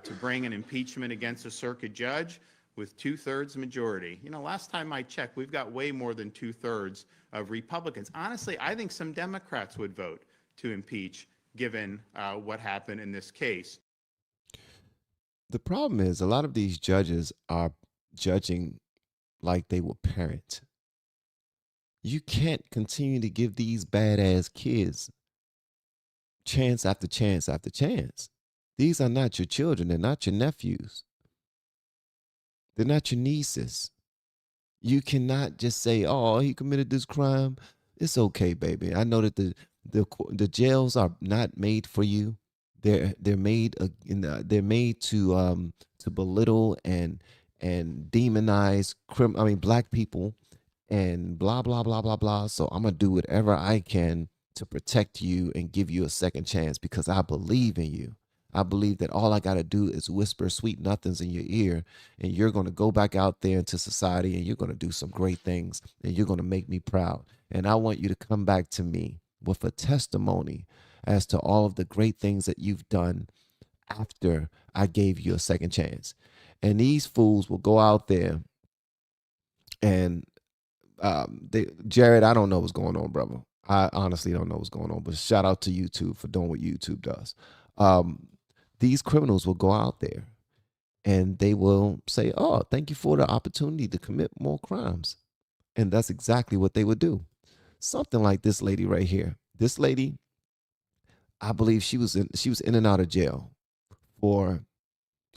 to bring an impeachment against a circuit judge with 2/3 majority. You know, last time I checked, we've got way more than 2/3 of Republicans. Honestly, I think some Democrats would vote to impeach given what happened in this case. The problem is a lot of these judges are judging like they were parents. You can't continue to give these badass kids chance after chance after chance. These are not your children. They're not your nephews. They're not your nieces. You cannot just say, "Oh, he committed this crime." It's okay, baby. I know that the jails are not made for you. They're made to belittle and demonize black people and blah blah blah blah blah. So I'm gonna do whatever I can to protect you and give you a second chance because I believe in you. I believe that all I got to do is whisper sweet nothings in your ear, and you're going to go back out there into society and you're going to do some great things and you're going to make me proud. And I want you to come back to me with a testimony as to all of the great things that you've done after I gave you a second chance. And these fools will go out there and Jared, I don't know what's going on, brother. I honestly don't know what's going on, but shout out to YouTube for doing what YouTube does. These criminals will go out there and they will say, "Oh, thank you for the opportunity to commit more crimes." And that's exactly what they would do. Something like this lady right here. This lady, I believe she was in and out of jail for,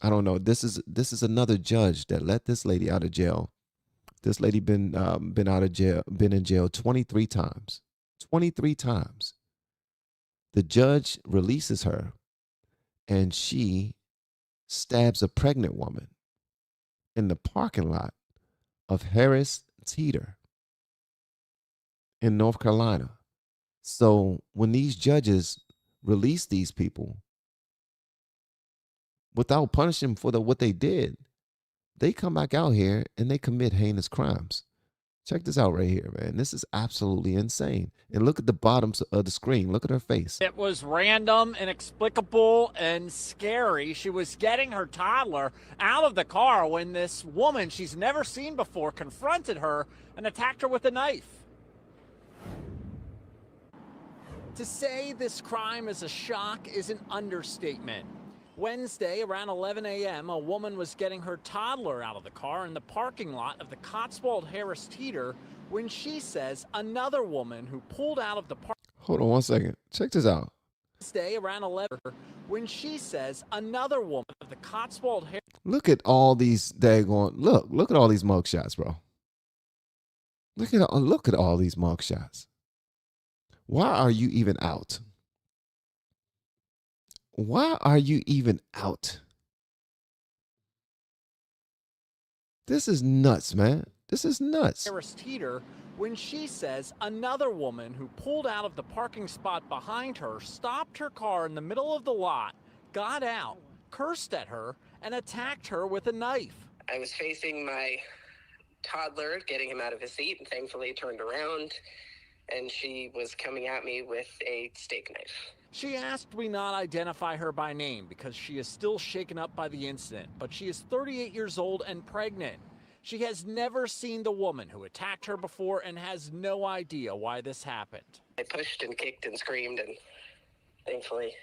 I don't know. This is another judge that let this lady out of jail. This lady been out of jail, been in jail 23 times. 23 times. The judge releases her and she stabs a pregnant woman in the parking lot of Harris Teeter in North Carolina. So when these judges release these people without punishing them for what they did, they come back out here and they commit heinous crimes. Check this out right here, man. This is absolutely insane. And look at the bottom of the screen. Look at her face. It was random, inexplicable, and scary. She was getting her toddler out of the car when this woman she's never seen before confronted her and attacked her with a knife. To say this crime is a shock is an understatement. Wednesday, around 11 a.m., a woman was getting her toddler out of the car in the parking lot of the Cotswold Harris Teeter when she says another woman who pulled out of the park. Hold on one second. Check this out. Wednesday, around 11, when she says another woman of the Cotswold Harris. Look at all these daggone. Look at all these mugshots, bro. Look at all these mugshots. Why are you even out? Why are you even out? This is nuts, man. This is nuts. Harris Teeter, when she says another woman who pulled out of the parking spot behind her, stopped her car in the middle of the lot, got out, cursed at her, and attacked her with a knife. I was facing my toddler, getting him out of his seat, and thankfully turned around, and she was coming at me with a steak knife. She asked we not identify her by name because she is still shaken up by the incident, but she is 38 years old and pregnant. She has never seen the woman who attacked her before and has no idea why this happened. I pushed and kicked and screamed, and thankfully,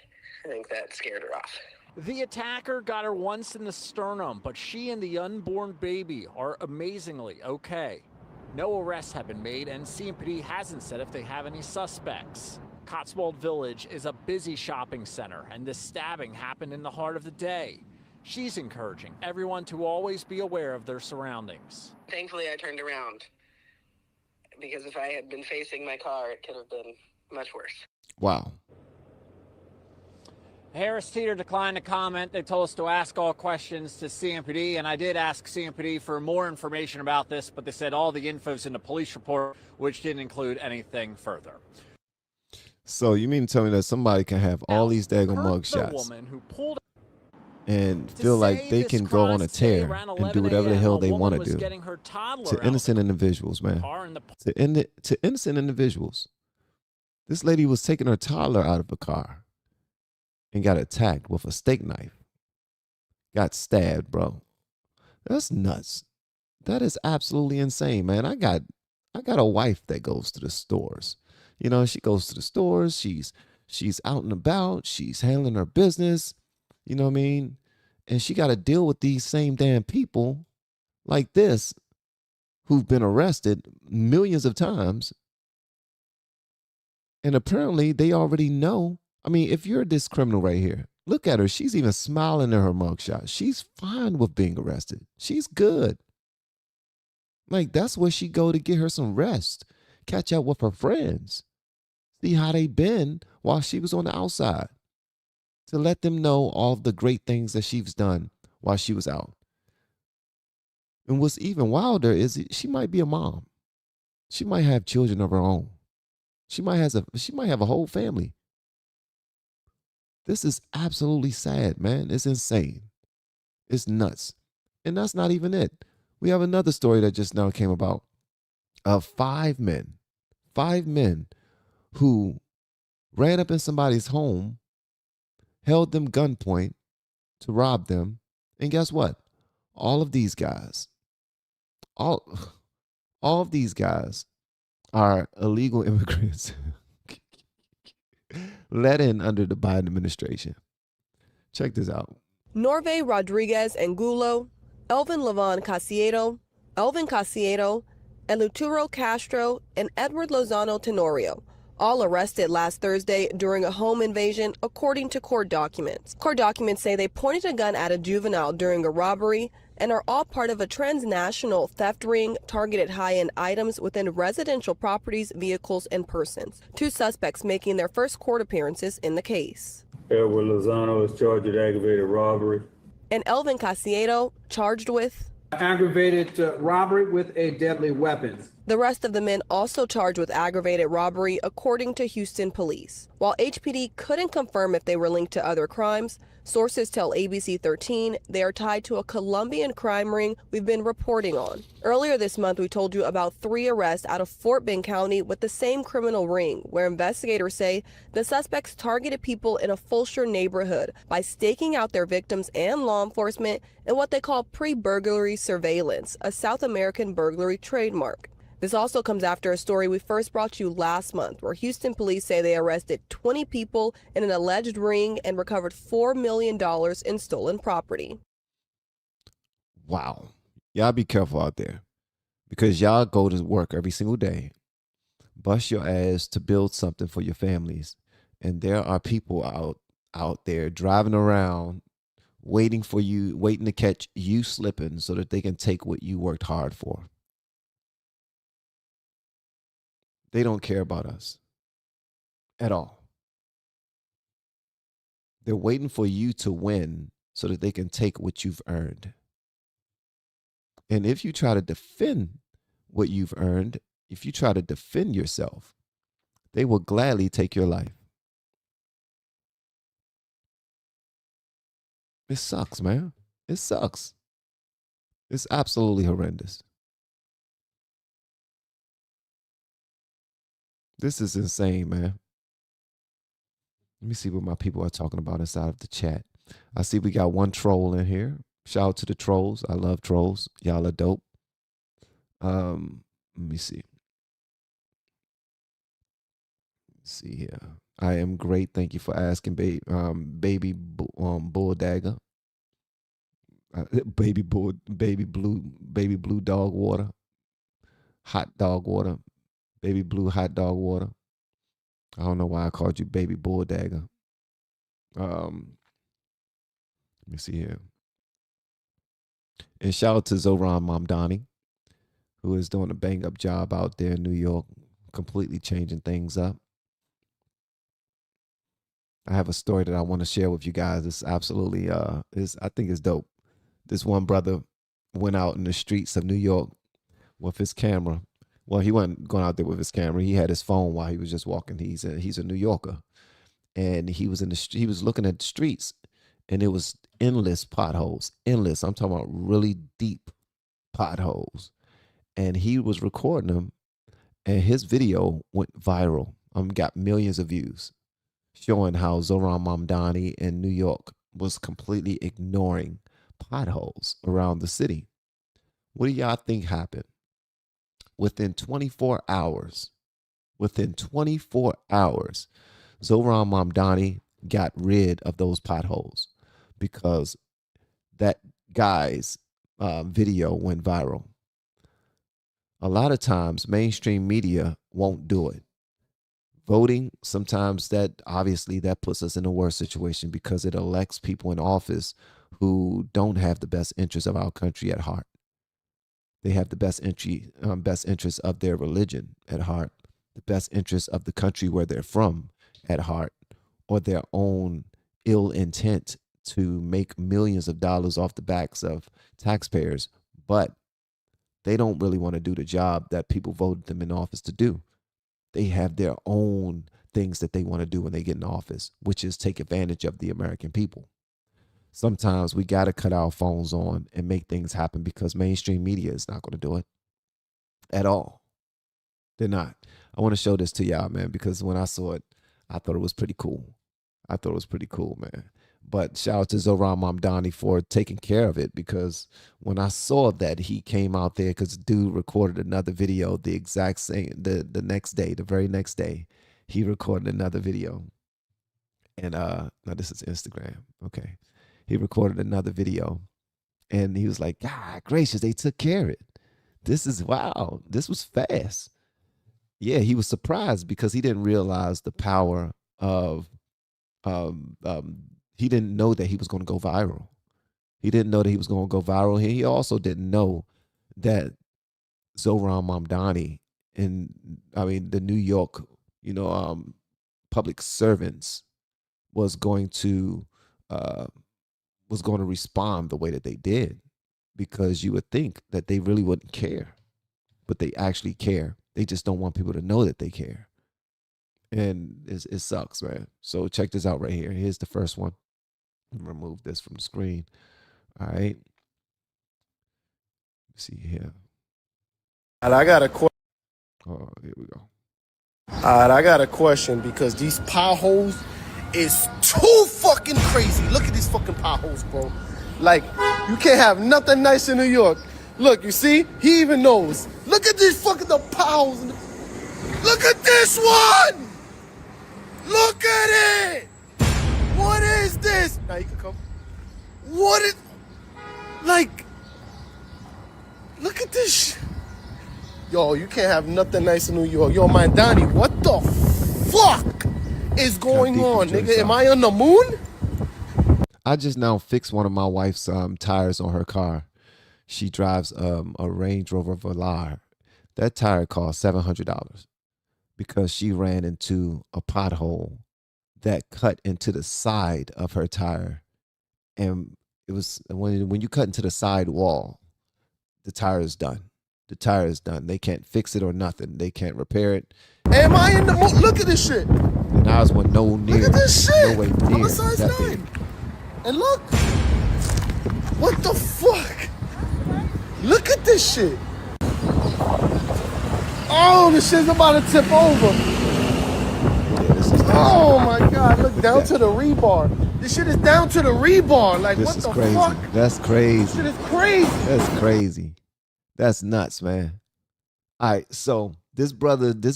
I think that scared her off. The attacker got her once in the sternum, but she and the unborn baby are amazingly okay. No arrests have been made, and CMPD hasn't said if they have any suspects. Cotswold Village is a busy shopping center, and this stabbing happened in the heart of the day. She's encouraging everyone to always be aware of their surroundings. Thankfully, I turned around, because if I had been facing my car, it could have been much worse. Wow. Harris Teeter declined to comment. They told us to ask all questions to CMPD, and I did ask CMPD for more information about this, but they said all the info's in the police report, which didn't include anything further. So you mean to tell me that somebody can have all these daggone mug shots Woman who pulled and feel like they can go on a tear and do whatever the hell they want to do to innocent individuals, man? To innocent individuals. This lady was taking her toddler out of the car and got attacked with a steak knife. Got stabbed, bro. That's nuts. That is absolutely insane, man. I got a wife that goes to the stores. You know, she goes to the stores. She's out and about. She's handling her business. You know what I mean? And she got to deal with these same damn people like this who've been arrested millions of times. And apparently they already know. I mean, if you're this criminal right here, look at her. She's even smiling in her mugshot. She's fine with being arrested. She's good. Like, that's where she go to get her some rest, catch up with her friends, see how they been while she was on the outside, to let them know all the great things that she's done while she was out. And what's even wilder is she might be a mom. She might have children of her own. She might have a whole family. This is absolutely sad, man. It's insane. It's nuts. And that's not even it. We have another story that just now came about of 5 men who ran up in somebody's home, held them gunpoint to rob them. And guess what? All of these guys are illegal immigrants let in under the Biden administration. Check this out. Norvey Rodriguez Angulo, Elvin Levon Casiedo, Elvin Casiedo, and Luturo Castro and Edward Lozano Tenorio, all arrested last Thursday during a home invasion, according to court documents. Court documents say they pointed a gun at a juvenile during a robbery and are all part of a transnational theft ring targeted high-end items within residential properties, vehicles, and persons. 2 suspects making their first court appearances in the case. Edward Lozano is charged with aggravated robbery. And Elvin Casiedo charged with aggravated robbery with a deadly weapon. The rest of the men also charged with aggravated robbery, according to Houston police. While HPD couldn't confirm if they were linked to other crimes, sources tell ABC 13 they are tied to a Colombian crime ring we've been reporting on. Earlier this month, we told you about 3 arrests out of Fort Bend County with the same criminal ring, where investigators say the suspects targeted people in a Fulshear neighborhood by staking out their victims and law enforcement in what they call pre-burglary surveillance, a South American burglary trademark. This also comes after a story we first brought you last month, where Houston police say they arrested 20 people in an alleged ring and recovered $4 million in stolen property. Wow. Y'all be careful out there, because y'all go to work every single day, bust your ass to build something for your families. And there are people out there driving around waiting to catch you slipping so that they can take what you worked hard for. They don't care about us at all. They're waiting for you to win so that they can take what you've earned. And if you try to defend what you've earned, if you try to defend yourself, they will gladly take your life. It sucks, man. It sucks. It's absolutely horrendous. This is insane, man. Let me see what my people are talking about inside of the chat. I see we got one troll in here. Shout out to the trolls. I love trolls. Y'all are dope. Let me see. Let's see here. I am great. Thank you for asking, bull dagger, baby blue dog water, hot dog water, baby blue hot dog water. I don't know why I called you baby bull dagger. Let me see here. And shout out to Zoran Mamdani, who is doing a bang up job out there in New York, completely changing things up. I have a story that I want to share with you guys. It's absolutely I think it's dope. This one brother went out in the streets of New York with his camera. Well, he wasn't going out there with his camera. He had his phone while he was just walking. He's a New Yorker, and he was looking at the streets, and it was endless potholes. Endless. I'm talking about really deep potholes, and he was recording them, and his video went viral. Got millions of views, showing how Zoran Mamdani in New York was completely ignoring potholes around the city. What do y'all think happened? Within 24 hours, Zoran Mamdani got rid of those potholes because that guy's video went viral. A lot of times, mainstream media won't do it. Voting, sometimes that puts us in a worse situation because it elects people in office who don't have the best interests of our country at heart. They have the best interests of their religion at heart, the best interests of the country where they're from at heart, or their own ill intent to make millions of dollars off the backs of taxpayers, but they don't really want to do the job that people voted them in office to do. They have their own things that they want to do when they get in office, which is take advantage of the American people. Sometimes we got to cut our phones on and make things happen because mainstream media is not going to do it at all. They're not. I want to show this to y'all, man, because when I saw it, I thought it was pretty cool. Man. But shout out to Zoran Mamdani for taking care of it, because when I saw that he came out there, because the dude recorded another video the exact same, the next day, the very next day, he recorded another video. And now this is Instagram. Okay. He recorded another video and he was like, God gracious, they took care of it. This is wow. This was fast. Yeah, he was surprised because he didn't realize the power of he didn't know that he was going to go viral. He also didn't know that Zoran Mamdani the New York, public servants was going to respond the way that they did, because you would think that they really wouldn't care, but they actually care. They just don't want people to know that they care. And it sucks, man. So check this out right here. Here's the first one. Remove this from the screen. All right. Let's see here. And I got a question. Oh, here we go. All right, I got a question, because these potholes is too fucking crazy. Look at these fucking potholes, bro. Like, you can't have nothing nice in New York. Look, you see? He even knows. Look at these fucking potholes. Look at this one! Look at it! What is this? Now you can come. What is... Like... Look at this Yo, you can't have nothing nice in New York. Yo, man, Donnie, what the fuck is going on, nigga? Am I on the moon? I just now fixed one of my wife's tires on her car. She drives a Range Rover Velar. That tire cost $700 because she ran into a pothole that cut into the side of her tire. And it was when you cut into the side wall, the tire is done. The tire is done. They can't fix it or nothing. They can't repair it. Am I in the moon? Look at this shit. And ours went nowhere near that big. And look. What the fuck? Look at this shit. Oh, this shit's about to tip over. Oh my God, look down to the rebar. This shit is down to the rebar. Like, what the fuck? That's crazy. This shit is crazy. That's crazy. That's nuts, man. All right, so this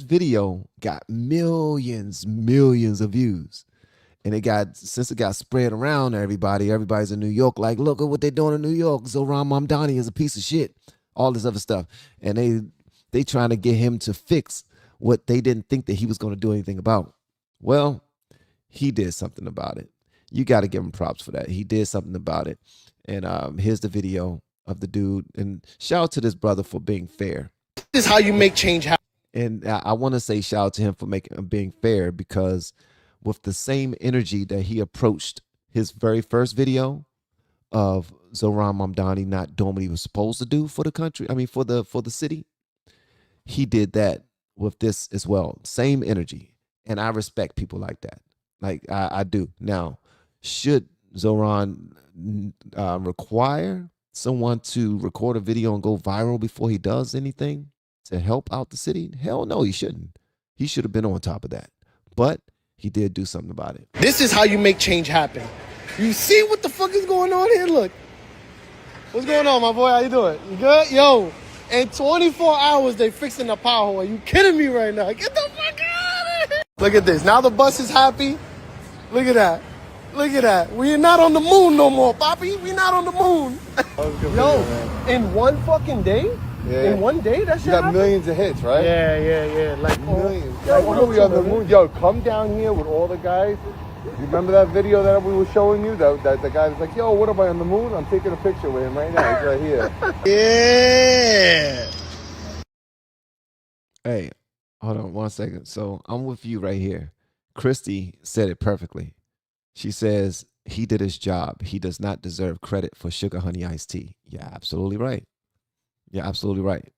video got millions of views. And since it got spread around to everybody's in New York, like, look at what they're doing in New York. Zohran Mamdani is a piece of shit. All this other stuff. And they trying to get him to fix what they didn't think that he was going to do anything about. Well, he did something about it. You got to give him props for that. He did something about it. And here's the video of the dude. And shout out to this brother for being fair. This is how you make change happen. And I want to say shout out to him for being fair, because with the same energy that he approached his very first video of Zohran Mamdani not doing what he was supposed to do for the country, for the city, he did that with this as well. Same energy. And I respect people like that. Like, I do. Now, should Zohran require someone to record a video and go viral before he does anything to help out the city? Hell no, he shouldn't. He should have been on top of that. But he did do something about it. This is how you make change happen. You see what the fuck is going on here? Look. What's going on, my boy? How you doing? You good? Yo, in 24 hours, they fixing the power hole. Are you kidding me right now? Get the fuck out of here. Look at this. Now the bus is happy. Look at that. Look at that. We're not on the moon no more, Poppy. We're not on the moon. Yo, in one fucking day? Yeah. In one day, that shit You got happened? millions of hits, right? Yeah. Like Millions. Yo, Like, what when we up, on the man? moon. Yo, come down here with all the guys. You remember that video that we were showing you? That the guy was like, yo, what am I on the moon? I'm taking a picture with him right now. He's right here. Yeah. Hey, hold on 1 second. So I'm with you right here. Christy said it perfectly. She says he did his job. He does not deserve credit for sugar honey iced tea. Yeah, absolutely right. You're absolutely right.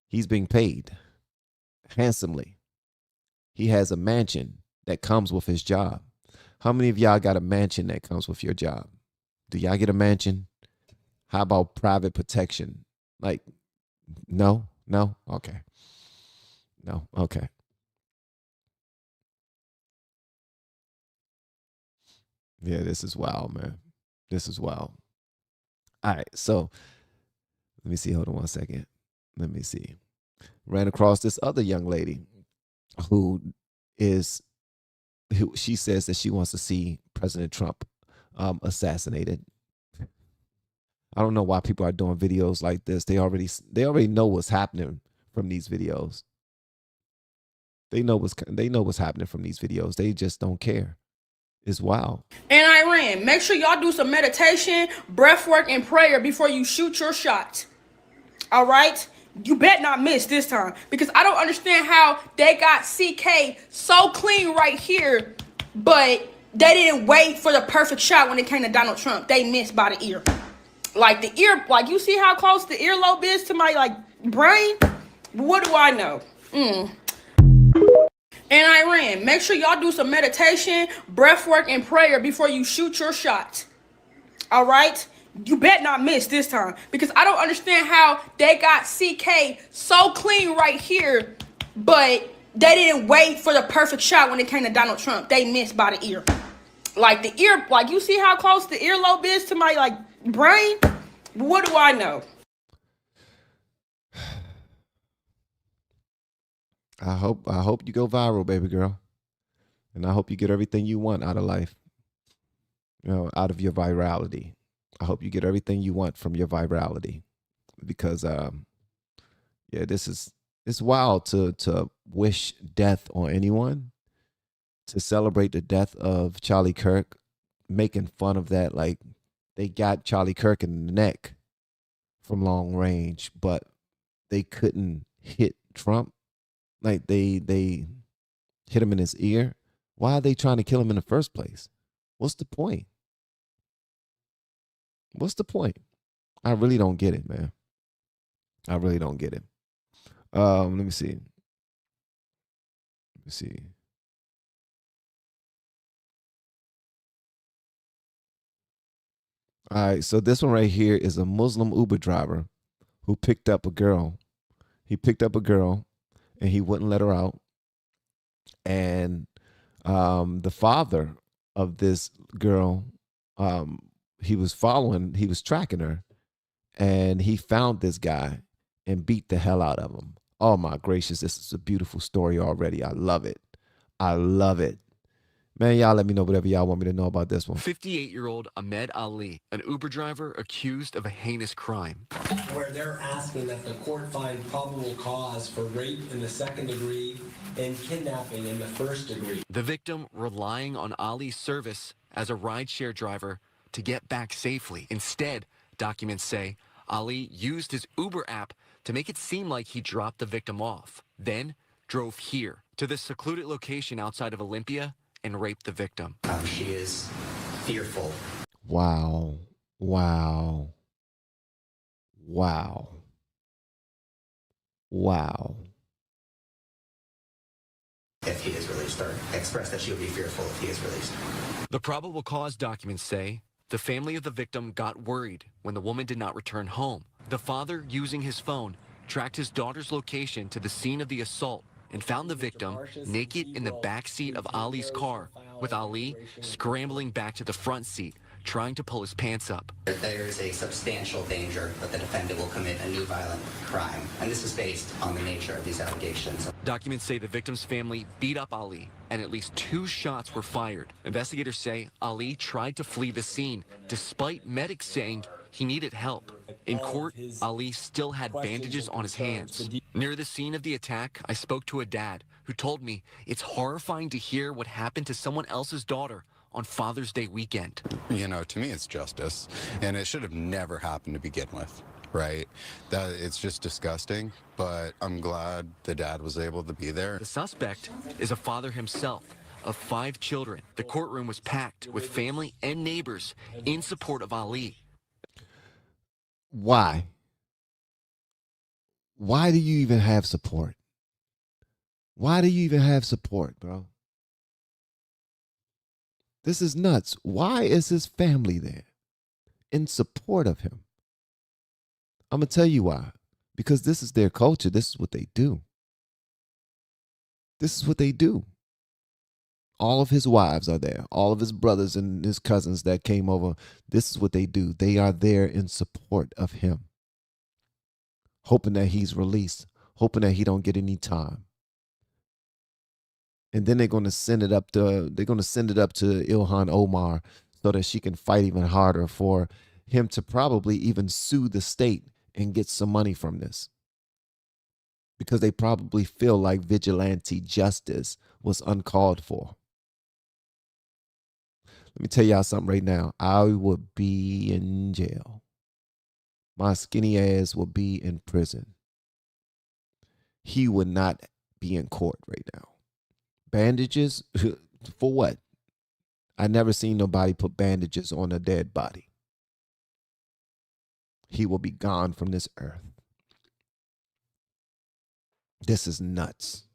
He's being paid handsomely. He has a mansion that comes with his job. How many of y'all got a mansion that comes with your job? Do y'all get a mansion? How about private protection? Like, no? Okay. No, okay. Yeah, this is wild, man. This is wild. All right, so let me see. Hold on 1 second. Let me see. Ran across this other young lady who she says that she wants to see President Trump assassinated. I don't know why people are doing videos like this. They already know what's happening from these videos. They know what's happening from these videos. They just don't care. It's wild. And Iran, make sure y'all do some meditation, breath work, and prayer before you shoot your shot. All right? You bet not miss this time, because I don't understand how they got CK so clean right here, but they didn't wait for the perfect shot when it came to Donald Trump. They missed by the ear. Like the ear, like you see how close the earlobe is to my brain? What do I know? And Iran, make sure y'all do some meditation, breath work, and prayer before you shoot your shot. All right? You bet not miss this time, because I don't understand how they got CK so clean right here, but they didn't wait for the perfect shot when it came to Donald Trump. They missed by the ear. Like the ear, like you see how close the earlobe is to my brain? What do I know? I hope you go viral, baby girl. And I hope you get everything you want out of life. Out of your virality. I hope you get everything you want from your virality. Because it's wild to wish death on anyone. To celebrate the death of Charlie Kirk, making fun of that, like they got Charlie Kirk in the neck from long range, but they couldn't hit Trump. Like they hit him in his ear. Why are they trying to kill him in the first place? What's the point? What's the point? I really don't get it, man. I really don't get it. Let me see. All right, so this one right here is a Muslim Uber driver who picked up a girl. He picked up a girl and he wouldn't let her out. And the father of this girl, he was tracking her, and he found this guy and beat the hell out of him. Oh my gracious, this is a beautiful story already. I love it. I love it. Man, y'all let me know whatever y'all want me to know about this one. 58-year-old Ahmed Ali, an Uber driver accused of a heinous crime. Where they're asking that the court find probable cause for rape in the second degree and kidnapping in the first degree. The victim relying on Ali's service as a rideshare driver to get back safely. Instead, documents say Ali used his Uber app to make it seem like he dropped the victim off, then drove here to this secluded location outside of Olympia and raped the victim. She is fearful. Wow. Wow. Wow. Wow. If he is released, or express that she would be fearful if he is released. The probable cause documents say the family of the victim got worried when the woman did not return home. The father, using his phone, tracked his daughter's location to the scene of the assault and found the victim naked in the back seat of Ali's car, with Ali scrambling back to the front seat, trying to pull his pants up. There is a substantial danger that the defendant will commit a new violent crime, and this is based on the nature of these allegations. Documents say the victim's family beat up Ali, and at least 2 shots were fired. Investigators say Ali tried to flee the scene, despite medics saying he needed help. In court, Ali still had bandages on his hands. Near the scene of the attack, I spoke to a dad who told me it's horrifying to hear what happened to someone else's daughter on Father's Day weekend. You know, to me, it's justice, and it should have never happened to begin with, right? That it's just disgusting, but I'm glad the dad was able to be there. The suspect is a father himself of 5 children. The courtroom was packed with family and neighbors in support of Ali. Why? Why do you even have support? Why do you even have support, bro? This is nuts. Why is his family there in support of him? I'm going to tell you why. Because this is their culture. This is what they do. This is what they do. All of his wives are there. All of his brothers and his cousins that came over. This is what they do. They are there in support of him. Hoping that he's released. Hoping that he don't get any time. And then they're going to send it up to Ilhan Omar so that she can fight even harder for him to probably even sue the state and get some money from this. Because they probably feel like vigilante justice was uncalled for. Let me tell y'all something right now. I would be in jail. My skinny ass would be in prison. He would not be in court right now. Bandages? For what? I never seen nobody put bandages on a dead body. He will be gone from this earth. This is nuts.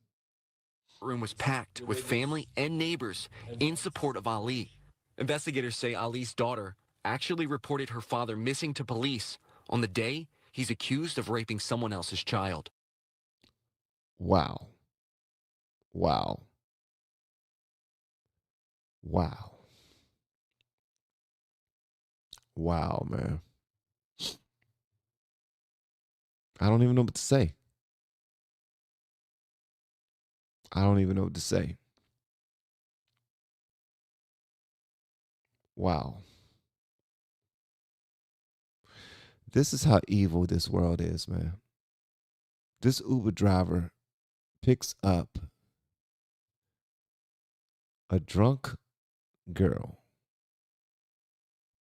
The room was packed with family and neighbors in support of Ali. Investigators say Ali's daughter actually reported her father missing to police on the day he's accused of raping someone else's child. Wow. Wow. Wow. Wow, man. I don't even know what to say. I don't even know what to say. Wow. This is how evil this world is, man. This Uber driver picks up a drunk girl,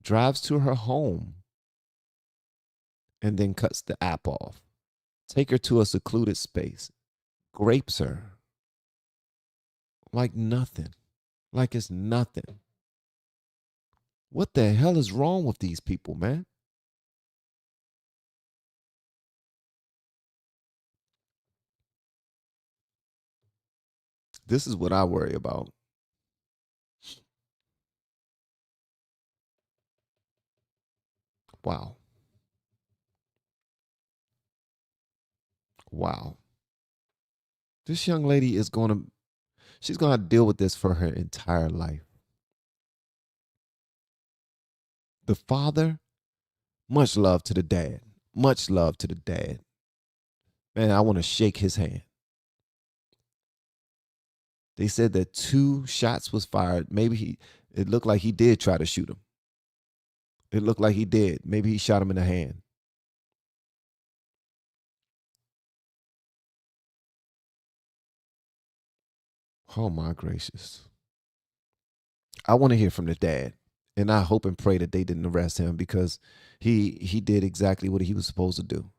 drives to her home, and then cuts the app off. Take her to a secluded space, grapes her like nothing, like it's nothing. What the hell is wrong with these people, man? This is what I worry about. Wow. Wow. This young lady is she's going to deal with this for her entire life. The father, much love to the dad. Much love to the dad. Man, I want to shake his hand. They said that 2 shots was fired. Maybe it looked like he did try to shoot him. It looked like he did. Maybe he shot him in the hand. Oh my gracious. I want to hear from the dad. And I hope and pray that they didn't arrest him because he did exactly what he was supposed to do.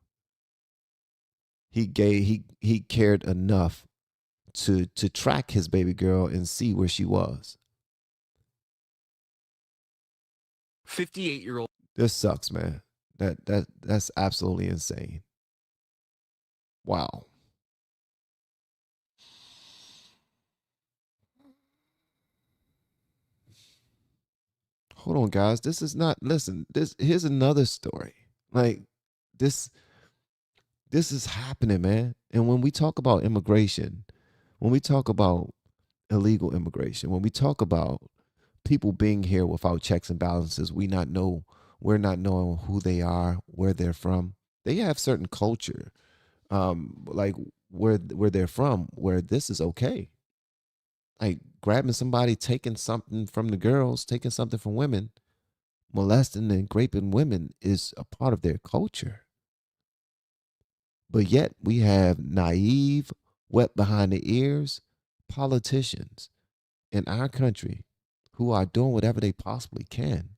He cared enough to track his baby girl and see where she was. 58-year-old. This sucks, man. That's absolutely insane. Wow. Hold on, guys. This is not, listen, here's another story. Like this is happening, man. And when we talk about immigration, when we talk about illegal immigration, when we talk about people being here without checks and balances, we're not knowing who they are, where they're from. They have certain culture, like where they're from, where this is okay. Like grabbing somebody, taking something from the girls, taking something from women, molesting and raping women is a part of their culture. But yet we have naive, wet behind the ears politicians in our country who are doing whatever they possibly can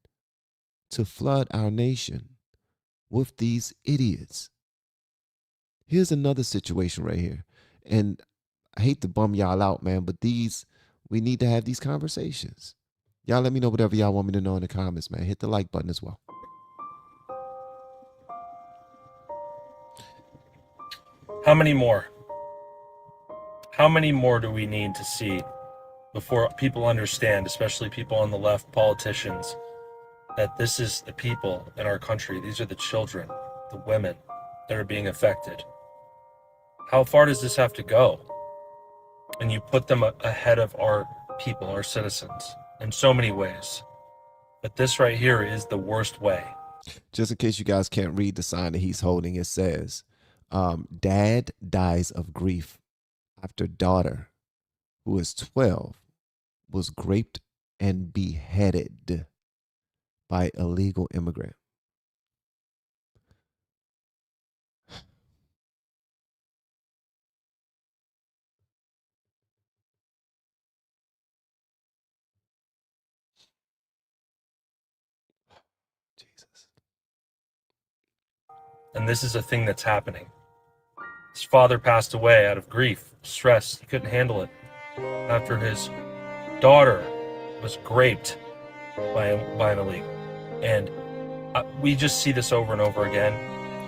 to flood our nation with these idiots. Here's another situation right here. And I hate to bum y'all out, man, but we need to have these conversations. Y'all let me know whatever y'all want me to know in the comments, man. Hit the like button as well. How many more? How many more do we need to see before people understand, especially people on the left, politicians, that this is the people in our country, these are the children, the women that are being affected? How far does this have to go? And you put them ahead of our people, our citizens, in so many ways. But this right here is the worst way. Just in case you guys can't read the sign that he's holding, it says, dad dies of grief after daughter, who is 12, was raped and beheaded by illegal immigrant. And this is a thing that's happening. His father passed away out of grief, stress. He couldn't handle it after his daughter was raped by an illegal. And we just see this over and over again,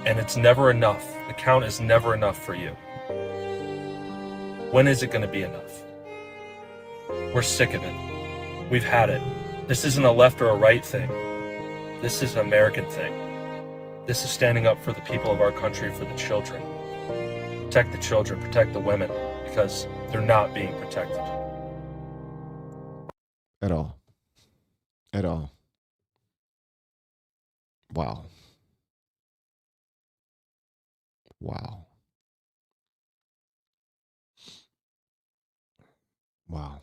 and it's never enough. The count is never enough for you. When is it going to be enough? We're sick of it. We've had it. This isn't a left or a right thing. This is an American thing. This is standing up for the people of our country, for the children. Protect the children, protect the women, because they're not being protected. At all. At all. Wow. Wow. Wow.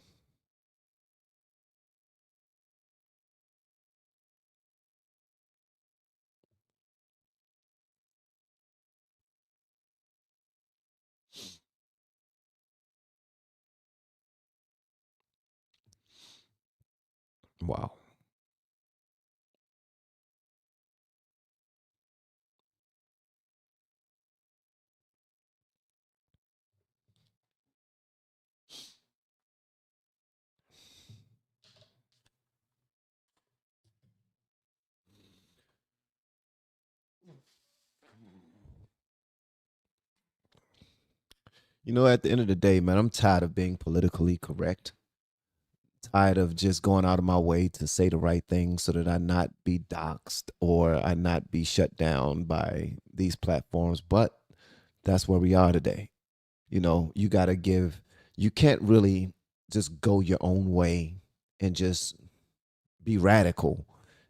Wow. You know, at the end of the day, man, I'm tired of being politically correct. Tired of just going out of my way to say the right thing so that I not be doxxed or I not be shut down by these platforms. But that's where we are today. You know, you can't really just go your own way and just be radical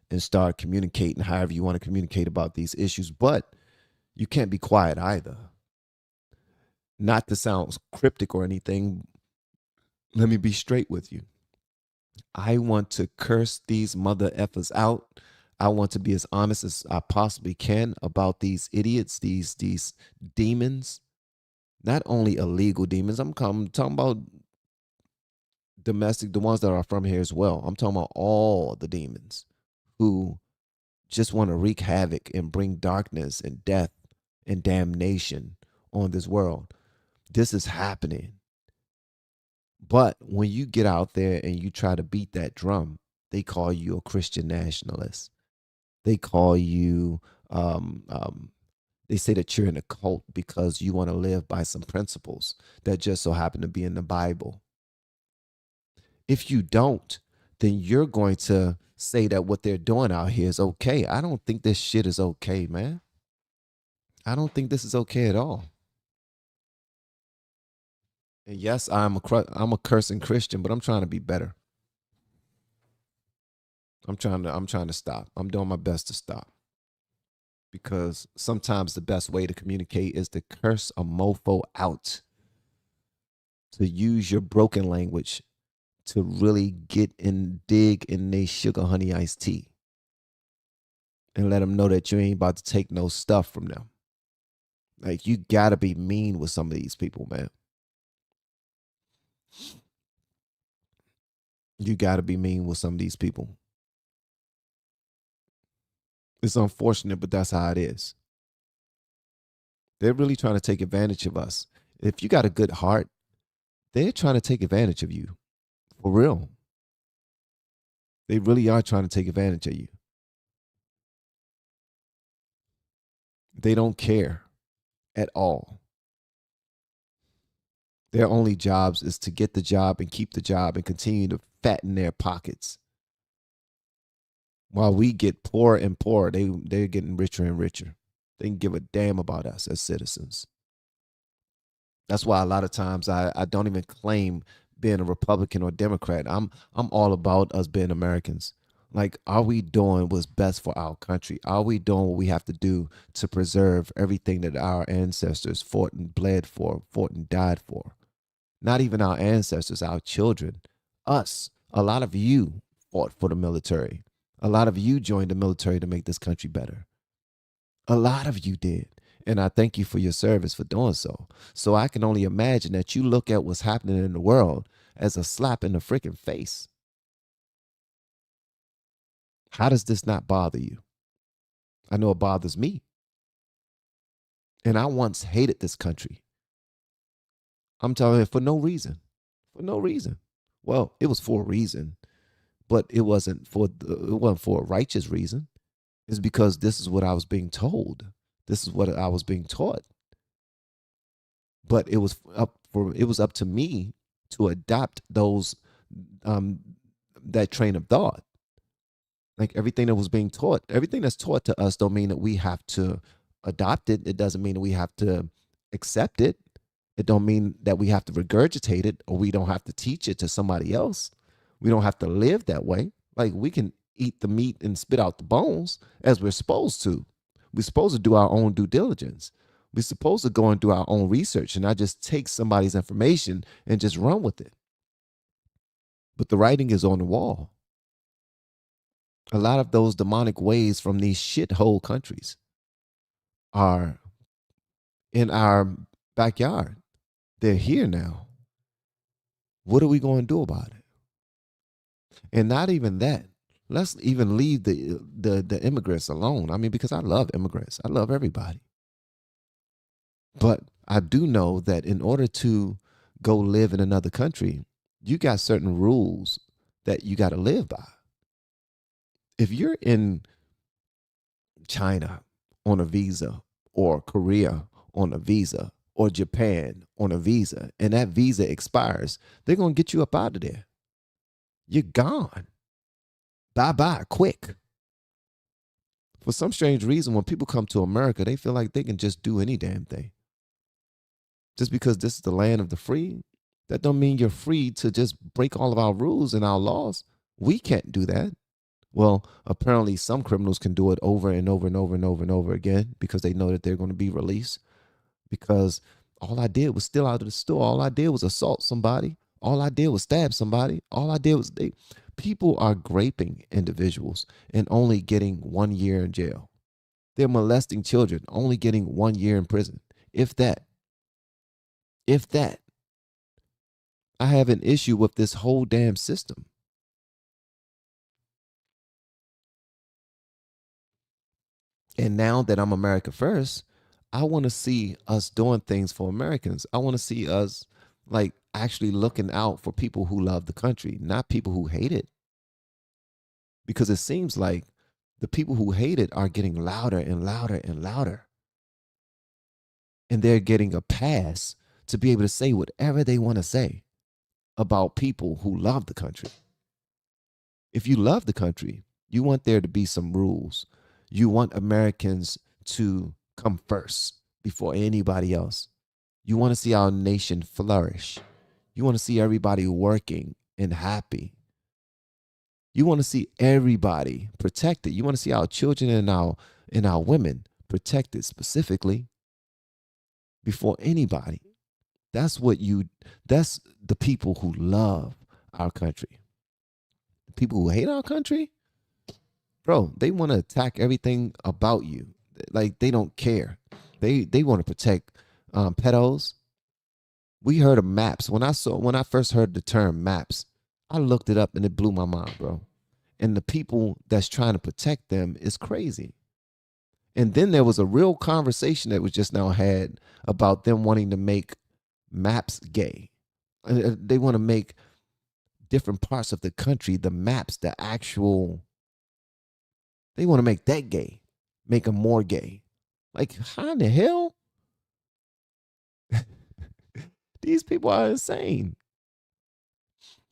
and start communicating however you want to communicate about these issues. But you can't be quiet either. Not to sound cryptic or anything, let me be straight with you. I want to curse these mother effers out. I want to be as honest as I possibly can about these idiots, these demons. Not only illegal demons. I'm talking about domestic, the ones that are from here as well. I'm talking about all the demons who just want to wreak havoc and bring darkness and death and damnation on this world. This is happening. But when you get out there and you try to beat that drum, they call you a Christian nationalist. They call you, they say that you're in a cult because you want to live by some principles that just so happen to be in the Bible. If you don't, then you're going to say that what they're doing out here is okay. I don't think this shit is okay, man. I don't think this is okay at all. And yes, I'm a cursing Christian, but I'm trying to be better. I'm trying to stop. I'm doing my best to stop. Because sometimes the best way to communicate is to curse a mofo out. To use your broken language to really get and dig in their sugar honey iced tea. And let them know that you ain't about to take no stuff from them. Like, you gotta be mean with some of these people, man. You gotta be mean with some of these people. It's unfortunate, but that's how it is. They're really trying to take advantage of us. If you got a good heart, they're trying to take advantage of you. For real. They really are trying to take advantage of you. They don't care at all. Their only jobs is to get the job and keep the job and continue to fatten their pockets. While we get poorer and poorer, they're getting richer and richer. They can give a damn about us as citizens. That's why a lot of times I don't even claim being a Republican or Democrat. I'm all about us being Americans. Like, are we doing what's best for our country? Are we doing what we have to do to preserve everything that our ancestors fought and bled for, fought and died for? Not even our ancestors, our children, us. A lot of you fought for the military. A lot of you joined the military to make this country better. A lot of you did. And I thank you for your service for doing so. So I can only imagine that you look at what's happening in the world as a slap in the freaking face. How does this not bother you? I know it bothers me. And I once hated this country. I'm telling you, for no reason. For no reason. Well, it was for a reason, but it wasn't for a righteous reason. It's because this is what I was being told. This is what I was being taught. But it was up to me to adopt those that train of thought. Like, everything that was being taught, everything that's taught to us don't mean that we have to adopt it. It doesn't mean that we have to accept it. It don't mean that we have to regurgitate it, or we don't have to teach it to somebody else. We don't have to live that way. Like, we can eat the meat and spit out the bones as we're supposed to. We're supposed to do our own due diligence. We're supposed to go and do our own research and not just take somebody's information and just run with it. But the writing is on the wall. A lot of those demonic ways from these shithole countries are in our backyard. They're here now. What are we going to do about it? And not even that. Let's even leave the immigrants alone. I mean, because I love immigrants. I love everybody. But I do know that in order to go live in another country, you got certain rules that you got to live by. If you're in China on a visa, or Korea on a visa, or Japan on a visa, and that visa expires, they're going to get you up out of there. You're gone. Bye-bye, quick. For some strange reason, when people come to America, they feel like they can just do any damn thing. Just because this is the land of the free, that don't mean you're free to just break all of our rules and our laws. We can't do that. Well, apparently some criminals can do it over and over and over and over and over again because they know that they're going to be released. Because All I did was steal out of the store. All I did was assault somebody. All I did was stab somebody. All I did was people are raping individuals and only getting 1 year in jail. They're molesting children, only getting 1 year in prison. If that. If that. I have an issue with this whole damn system. And now that I'm America first, I want to see us doing things for Americans. I want to see us like actually looking out for people who love the country, not people who hate it. Because it seems like the people who hate it are getting louder and louder and louder. And they're getting a pass to be able to say whatever they want to say about people who love the country. If you love the country, you want there to be some rules. You want Americans to come first before anybody else. You want to see our nation flourish. You want to see everybody working and happy. You want to see everybody protected. You want to see our children and our women protected specifically before anybody. That's the people who love our country. The people who hate our country, bro, they want to attack everything about you. Like they don't care. They want to protect pedos. We heard of maps. When I first heard the term maps, I looked it up and it blew my mind, bro. And the people that's trying to protect them is crazy. And then there was a real conversation that was just now had about them wanting to make maps gay. They want to make different parts of the country, the maps, they want to make that gay, make them more gay. Like, how in the hell? These people are insane.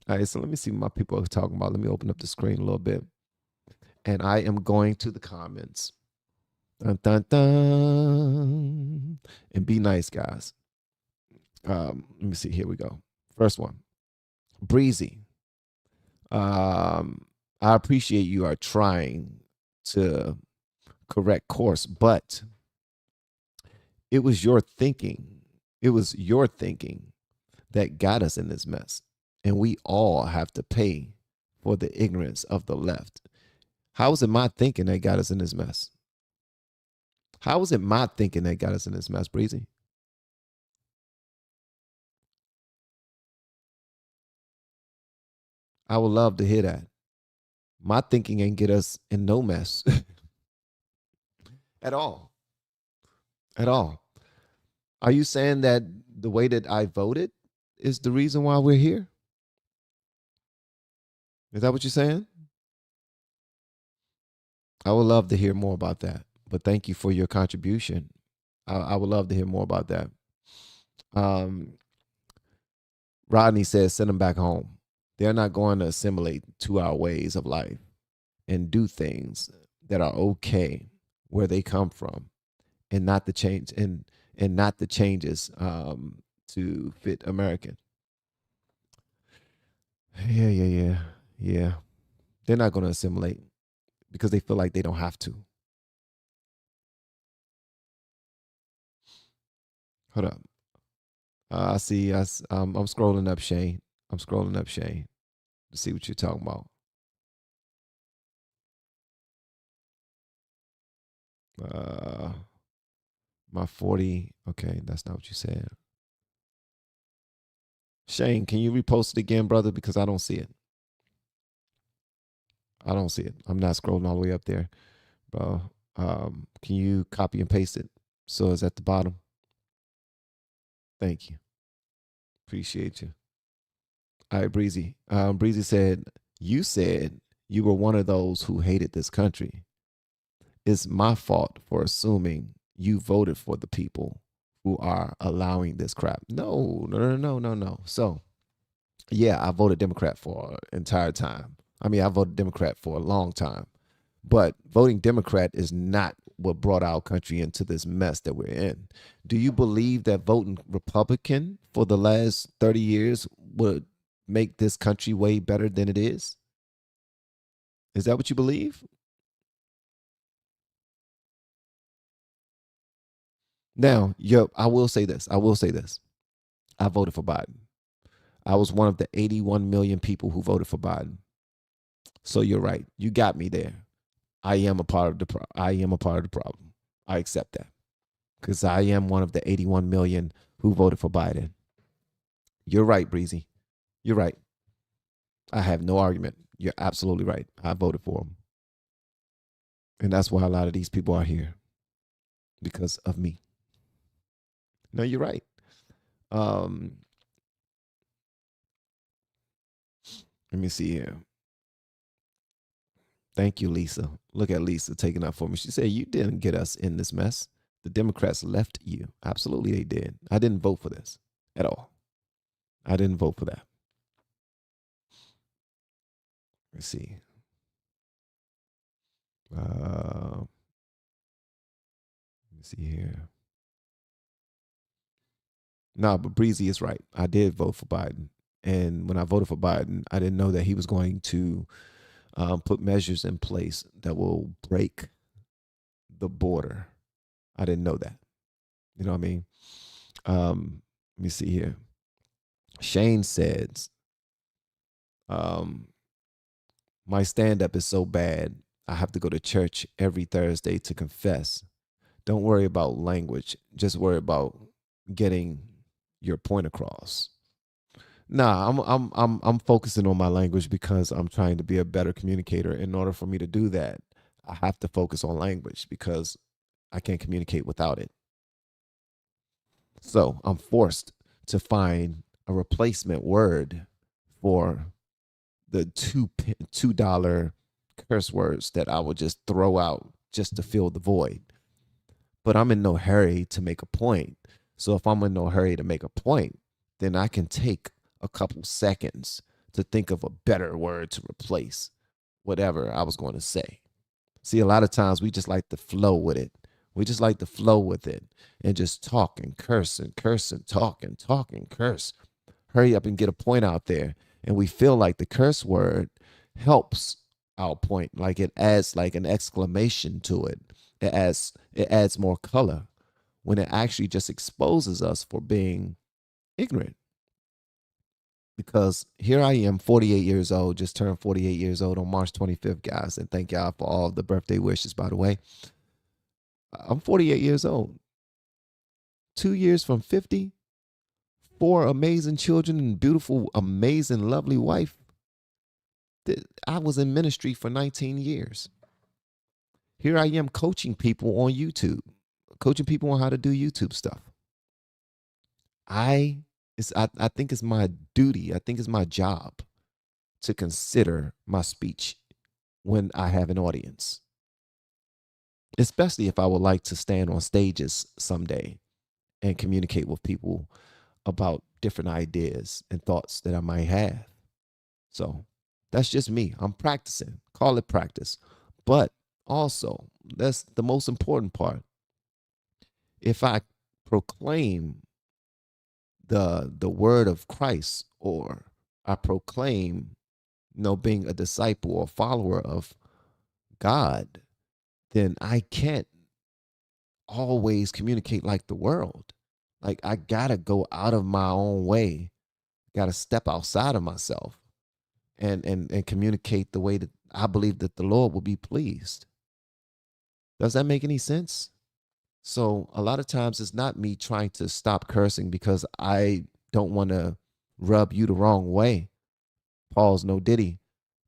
All right, so let me see what my people are talking about. Let me open up the screen a little bit. And I am going to the comments. Dun, dun, dun. And be nice, guys. Let me see. Here we go. First one. Breezy. I appreciate you are trying to correct course, but it was your thinking. It was your thinking that got us in this mess. And we all have to pay for the ignorance of the left. How is it my thinking that got us in this mess? How is it my thinking that got us in this mess, Breezy? I would love to hear that. My thinking ain't get us in no mess. At all. At all. Are you saying that the way that I voted is the reason why we're here? Is that what you're saying? I would love to hear more about that. But thank you for your contribution. I would love to hear more about that. Rodney says, send them back home. They're not going to assimilate to our ways of life and do things that are okay where they come from, and not the change and not the changes to fit American. Yeah. They're not going to assimilate because they feel like they don't have to. Hold up. I see. I'm scrolling up, Shane. I'm scrolling up, Shane, to see what you're talking about. My 40. Okay, that's not what you said. Shane, can you repost it again, brother? Because I don't see it. I don't see it. I'm not scrolling all the way up there, bro. Can you copy and paste it so it's at the bottom? Thank you. Appreciate you. All right, Breezy. Breezy said you were one of those who hated this country. It's my fault for assuming you voted for the people who are allowing this crap. No. So, yeah, I voted Democrat for an entire time. I mean, I voted Democrat for a long time. But voting Democrat is not what brought our country into this mess that we're in. Do you believe that voting Republican for the last 30 years would make this country way better than it is? Is that what you believe? Now, I will say this. I will say this. I voted for Biden. I was one of the 81 million people who voted for Biden. So you're right. You got me there. I am a part of the problem. I accept that because I am one of the 81 million who voted for Biden. You're right, Breezy. You're right. I have no argument. You're absolutely right. I voted for him. And that's why a lot of these people are here, because of me. No, you're right. Let me see here. Thank you, Lisa. Look at Lisa taking up for me. She said, you didn't get us in this mess. The Democrats left you. Absolutely, they did. I didn't vote for this at all. I didn't vote for that. Let's see. Let me see here. No, but Breezy is right. I did vote for Biden. And when I voted for Biden, I didn't know that he was going to put measures in place that will break the border. I didn't know that. You know what I mean? Let me see here. Shane says, my stand-up is so bad, I have to go to church every Thursday to confess. Don't worry about language. Just worry about getting your point across. Nah, I'm focusing on my language because I'm trying to be a better communicator. In order for me to do that, I have to focus on language because I can't communicate without it. So I'm forced to find a replacement word for the $2 curse words that I would just throw out just to fill the void. But I'm in no hurry to make a point. So if I'm in no hurry to make a point, then I can take a couple seconds to think of a better word to replace whatever I was going to say. See, a lot of times we just like to flow with it. We just like to flow with it and just talk and curse and talk and curse. Hurry up and get a point out there. And we feel like the curse word helps our point, like it adds like an exclamation to it. It adds more color when it actually just exposes us for being ignorant. Because here I am, 48 years old, just turned 48 years old on March 25th, guys. And thank y'all for all the birthday wishes, by the way. I'm 48 years old. 2 years from 50. 4 amazing children and beautiful, amazing, lovely wife. I was in ministry for 19 years. Here I am coaching people on YouTube, coaching people on how to do YouTube stuff. I think it's my duty. I think it's my job to consider my speech when I have an audience, especially if I would like to stand on stages someday and communicate with people about different ideas and thoughts that I might have. So that's just me. I'm practicing. Call it practice. But also, that's the most important part. If I proclaim the word of Christ, or I proclaim, being a disciple or follower of God, then I can't always communicate like the world. Like, I gotta go out of my own way, gotta step outside of myself and communicate the way that I believe that the Lord will be pleased. Does that make any sense? So a lot of times it's not me trying to stop cursing because I don't want to rub you the wrong way. Pause, no diddy.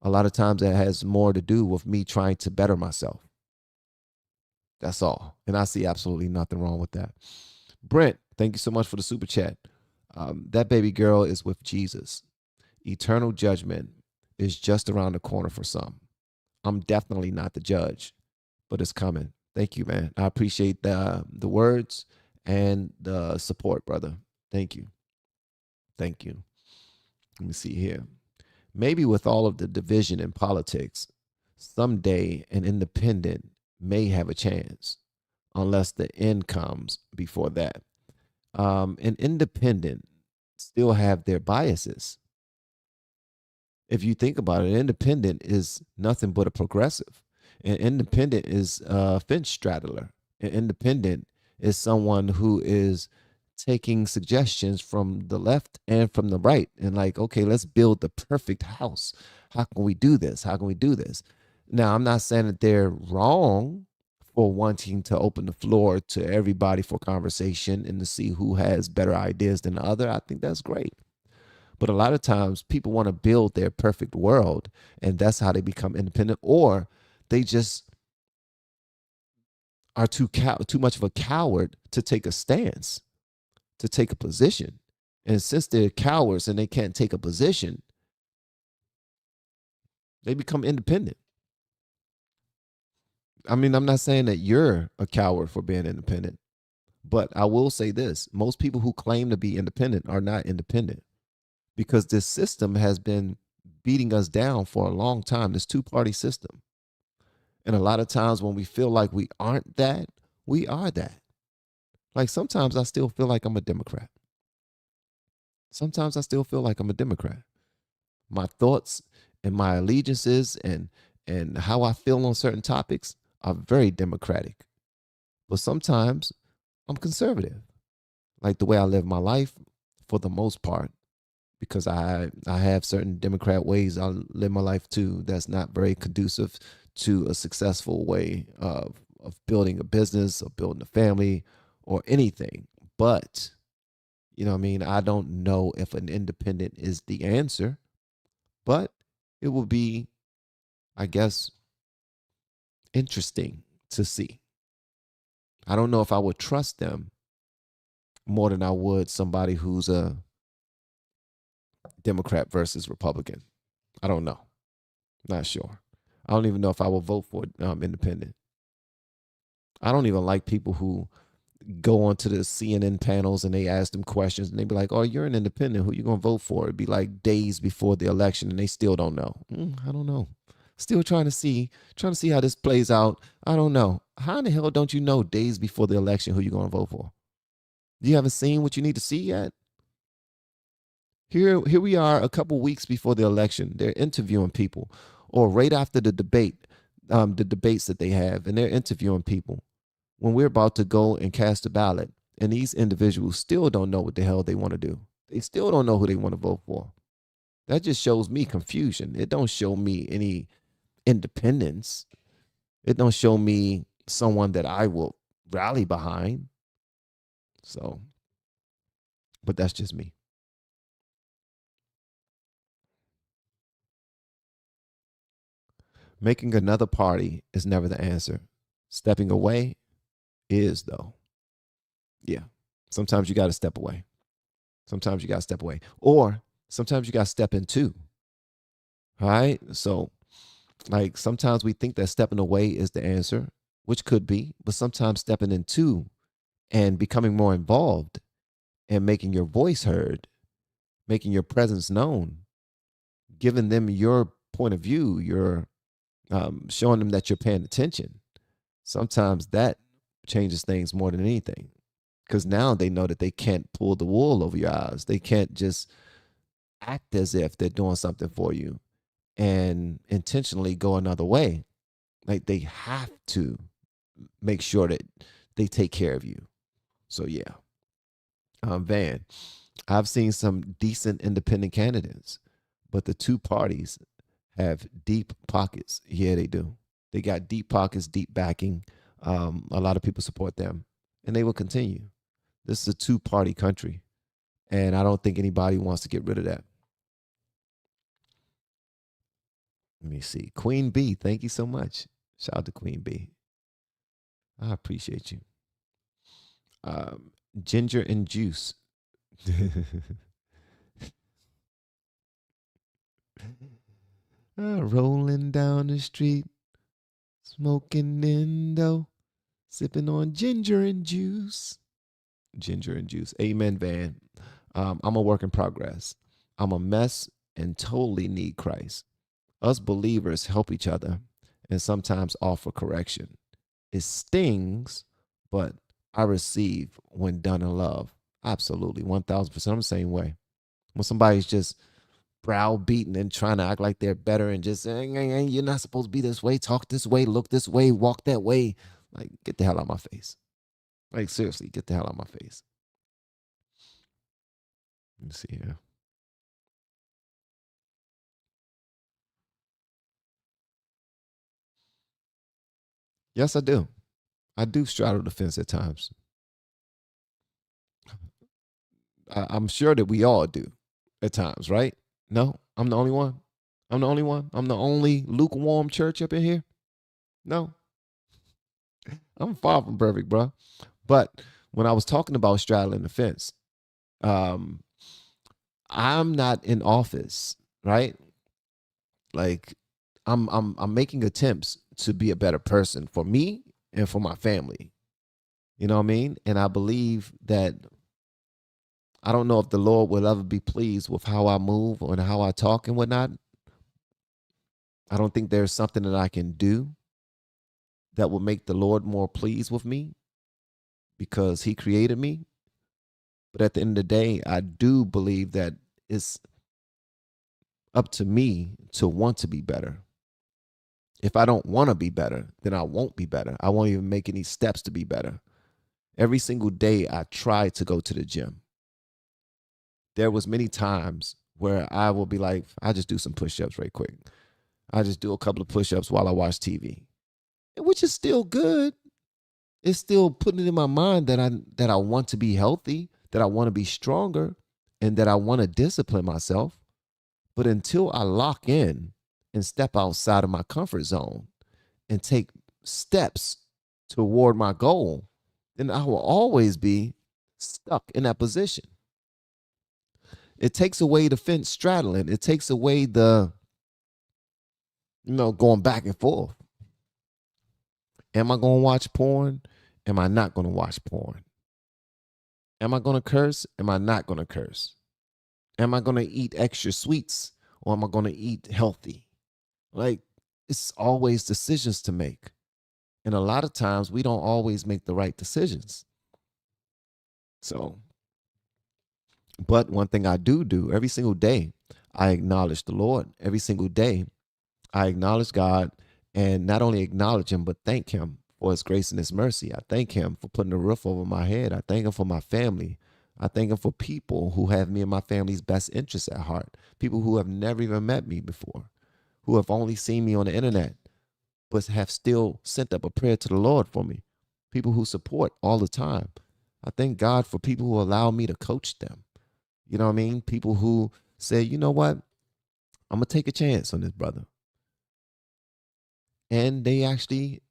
A lot of times it has more to do with me trying to better myself. That's all. And I see absolutely nothing wrong with that. Brent, thank you so much for the super chat. That baby girl is with Jesus. Eternal judgment is just around the corner for some. I'm definitely not the judge, but it's coming. Thank you, man. I appreciate the words and the support, brother. Thank you. Thank you. Let me see here. Maybe with all of the division in politics, someday an independent may have a chance, unless the end comes before that. An independent still have their biases. If you think about it, an independent is nothing but a progressive. An independent is a fence straddler. An independent is someone who is taking suggestions from the left and from the right and like, okay, let's build the perfect house. How can we do this? How can we do this? Now, I'm not saying that they're wrong for wanting to open the floor to everybody for conversation and to see who has better ideas than the other. I think that's great. But a lot of times people want to build their perfect world, and that's how they become independent, or they just are too much of a coward to take a stance, to take a position. And since they're cowards and they can't take a position, they become independent. I mean, I'm not saying that you're a coward for being independent, but I will say this. Most people who claim to be independent are not independent because this system has been beating us down for a long time, this two-party system. And a lot of times when we feel like we aren't that, we are that. Like sometimes I still feel like I'm a Democrat. Sometimes I still feel like I'm a Democrat. My thoughts and my allegiances and how I feel on certain topics are very democratic. But sometimes I'm conservative. Like the way I live my life for the most part, because I have certain Democrat ways I live my life too that's not very conducive to a successful way of building a business or building a family or anything. But, you know what I mean? I don't know if an independent is the answer, but it will be, I guess, interesting to see. I don't know if I would trust them more than I would somebody who's a Democrat versus Republican. I don't know. Not sure. I don't even know if I will vote for independent. I don't even like people who go onto the CNN panels and they ask them questions and they be like, oh, you're an independent. Who you going to vote for? It'd be like days before the election and they still don't know. I don't know. Still trying to see how this plays out. I don't know. How in the hell don't you know days before the election who you're going to vote for? You haven't seen what you need to see yet? Here we are a couple weeks before the election. They're interviewing people, or right after the debate, the debates that they have, and they're interviewing people when we're about to go and cast a ballot, and these individuals still don't know what the hell they want to do. They still don't know who they want to vote for. That just shows me confusion. It don't show me any independence. It don't show me someone that I will rally behind. So, but that's just me. Making another party is never the answer. Stepping away is, though. Yeah. Sometimes you got to step away. Sometimes you got to step away. Or sometimes you got to step into. All right? So, like, sometimes we think that stepping away is the answer, which could be, but sometimes stepping into and becoming more involved and making your voice heard, making your presence known, giving them your point of view, your showing them that you're paying attention. Sometimes that changes things more than anything, because now they know that they can't pull the wool over your eyes. They can't just act as if they're doing something for you and intentionally go another way. Like they have to make sure that they take care of you. So yeah, Van, I've seen some decent independent candidates, but the two parties have deep pockets. Yeah, they do. They got deep pockets, deep backing. A lot of people support them, and they will continue. This is a two-party country, and I don't think anybody wants to get rid of that. Let me see. Queen B, thank you so much. Shout out to Queen B. I appreciate you. Ginger and Juice. Rolling down the street, smoking Indo, sipping on ginger and juice. Ginger and juice. Amen, Van. I'm a work in progress. I'm a mess and totally need Christ. Us believers help each other and sometimes offer correction. It stings, but I receive when done in love. Absolutely, 1,000%. I'm the same way. When somebody's just browbeating and trying to act like they're better and just saying, hey, you're not supposed to be this way, talk this way, look this way, walk that way. Like, get the hell out of my face. Like, seriously, get the hell out of my face. Let me see here. Yes, I do. I do straddle the fence at times. I'm sure that we all do at times, right? No, I'm the only one. I'm the only one. I'm the only lukewarm church up in here. No, I'm far from perfect, bro. But when I was talking about straddling the fence, um, I'm not in office, right? Like, I'm making attempts to be a better person for me and for my family. You know what I mean? And I believe that I don't know if the Lord will ever be pleased with how I move and how I talk and whatnot. I don't think there's something that I can do that will make the Lord more pleased with me because he created me. But at the end of the day, I do believe that it's up to me to want to be better. If I don't want to be better, then I won't be better. I won't even make any steps to be better. Every single day I try to go to the gym. There was many times where I will be like, I just do some push-ups right quick. I just do a couple of push-ups while I watch TV, which is still good. It's still putting it in my mind that I want to be healthy, that I want to be stronger, and that I want to discipline myself. But until I lock in and step outside of my comfort zone and take steps toward my goal, then I will always be stuck in that position. It takes away the fence straddling. It takes away the, going back and forth. Am I going to watch porn? Am I not going to watch porn? Am I going to curse? Am I not going to curse? Am I going to eat extra sweets or am I going to eat healthy? Like, it's always decisions to make. And a lot of times we don't always make the right decisions. So, but one thing I do every single day, I acknowledge the Lord. Every single day, I acknowledge God and not only acknowledge him, but thank him for his grace and his mercy. I thank him for putting a roof over my head. I thank him for my family. I thank him for people who have me and my family's best interests at heart. People who have never even met me before, who have only seen me on the internet, but have still sent up a prayer to the Lord for me. People who support all the time. I thank God for people who allow me to coach them. You know what I mean? People who say, you know what? I'm going to take a chance on this brother. And they actually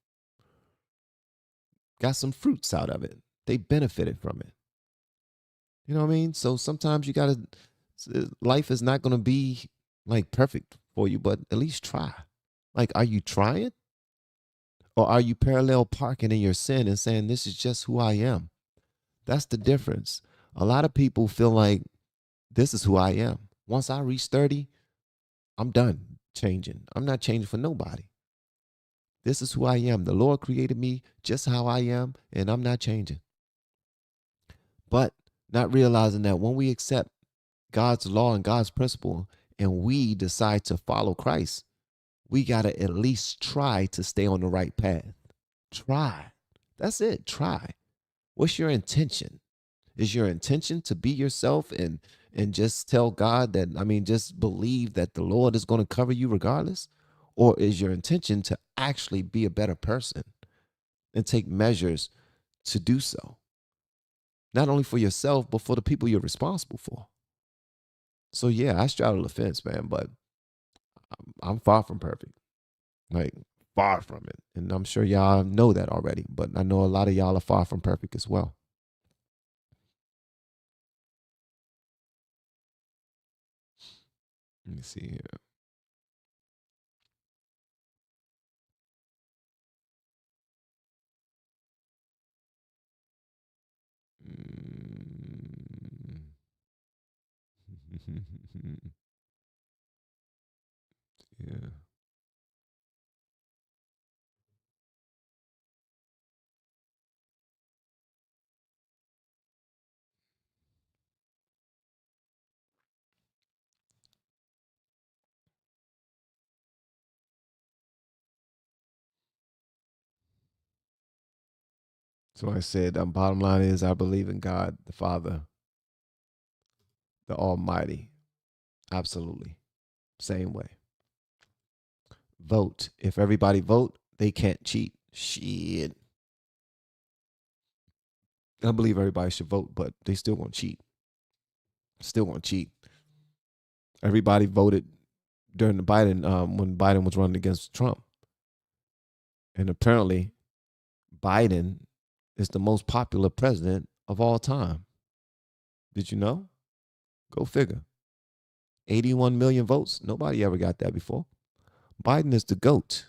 got some fruits out of it. They benefited from it. You know what I mean? So sometimes you got to, life is not going to be like perfect for you, but at least try. Like, are you trying? Or are you parallel parking in your sin and saying, this is just who I am? That's the difference. A lot of people feel like this is who I am. Once I reach 30, I'm done changing. I'm not changing for nobody. This is who I am. The Lord created me just how I am, and I'm not changing. But not realizing that when we accept God's law and God's principle and we decide to follow Christ, we got to at least try to stay on the right path. Try. That's it. Try. What's your intention? Is your intention to be yourself and just tell God that, just believe that the Lord is going to cover you regardless? Or is your intention to actually be a better person and take measures to do so? Not only for yourself, but for the people you're responsible for. So yeah, I straddle the fence, man, but I'm far from perfect. Like, far from it. And I'm sure y'all know that already, but I know a lot of y'all are far from perfect as well. Let me see here. Yeah. So I said, bottom line is I believe in God, the Father, the Almighty. Absolutely. Same way. Vote. If everybody vote, they can't cheat. Shit. I believe everybody should vote, but they still gonna cheat. Still gonna cheat. Everybody voted during the Biden when Biden was running against Trump, and apparently Biden is the most popular president of all time. Did you know? Go figure. 81 million votes. Nobody ever got that before. Biden is the GOAT.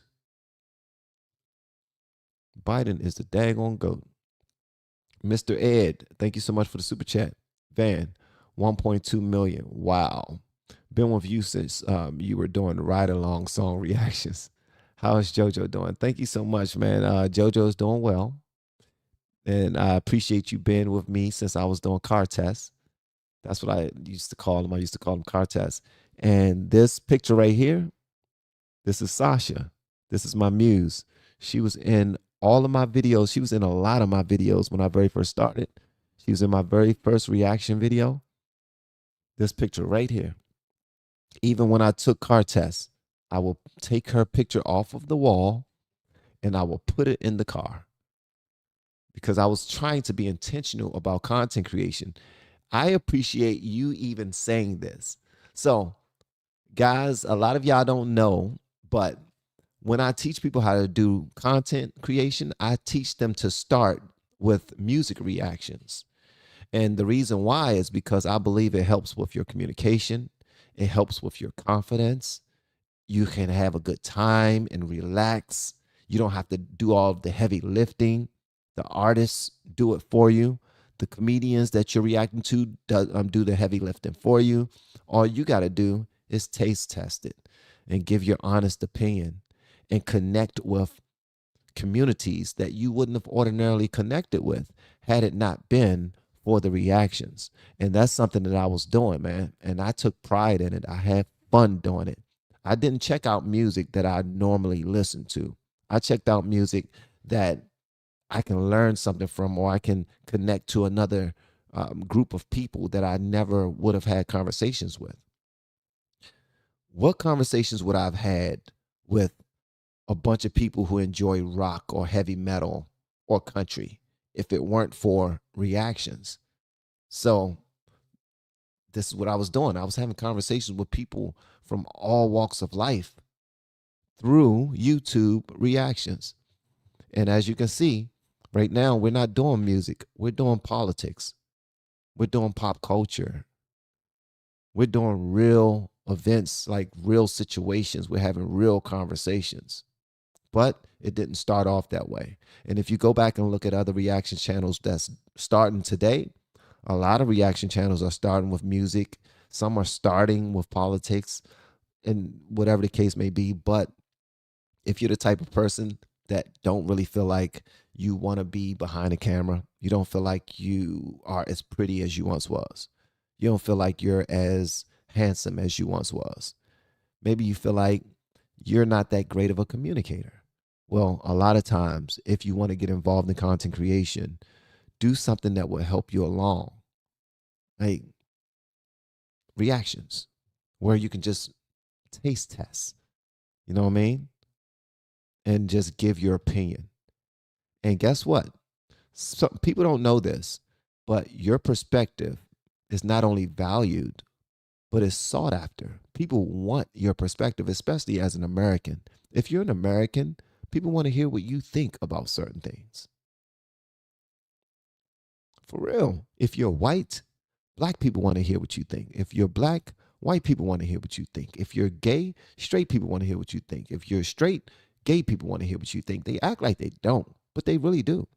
Biden is the daggone GOAT. Mr. Ed, thank you so much for the super chat. Van, 1.2 million. Wow. Been with you since you were doing ride along song reactions. How is JoJo doing? Thank you so much, man. JoJo's doing well. And I appreciate you being with me since I was doing car tests. That's what I used to call them. I used to call them car tests. And this picture right here, this is Sasha. This is my muse. She was in all of my videos. She was in a lot of my videos when I very first started. She was in my very first reaction video. This picture right here. Even when I took car tests, I will take her picture off of the wall and I will put it in the car because I was trying to be intentional about content creation. I appreciate you even saying this. So, guys, a lot of y'all don't know, but when I teach people how to do content creation, I teach them to start with music reactions. And the reason why is because I believe it helps with your communication. It helps with your confidence. You can have a good time and relax. You don't have to do all of the heavy lifting. The artists do it for you. The comedians that you're reacting to do the heavy lifting for you. All you got to do is taste test it and give your honest opinion and connect with communities that you wouldn't have ordinarily connected with had it not been for the reactions. And that's something that I was doing, man. And I took pride in it. I had fun doing it. I didn't check out music that I normally listen to. I checked out music that I can learn something from, or I can connect to another group of people that I never would have had conversations with. What conversations would I have had with a bunch of people who enjoy rock or heavy metal or country if it weren't for reactions? So this is what I was doing. I was having conversations with people from all walks of life through YouTube reactions. And as you can see, right now, we're not doing music. We're doing politics. We're doing pop culture. We're doing real events, like real situations. We're having real conversations. But it didn't start off that way. And if you go back and look at other reaction channels that's starting today, a lot of reaction channels are starting with music. Some are starting with politics and whatever the case may be. But if you're the type of person that don't really feel like you want to be behind the camera, you don't feel like you are as pretty as you once was, you don't feel like you're as handsome as you once was, maybe you feel like you're not that great of a communicator. Well, a lot of times, if you want to get involved in content creation, do something that will help you along. Like reactions, where you can just taste test, you know what I mean? And just give your opinion. And guess what? Some people don't know this, but your perspective is not only valued, but is sought after. People want your perspective, especially as an American. If you're an American, people want to hear what you think about certain things. For real. If you're white, black people want to hear what you think. If you're black, white people want to hear what you think. If you're gay, straight people want to hear what you think. If you're straight, gay people want to hear what you think. They act like they don't, but they really do.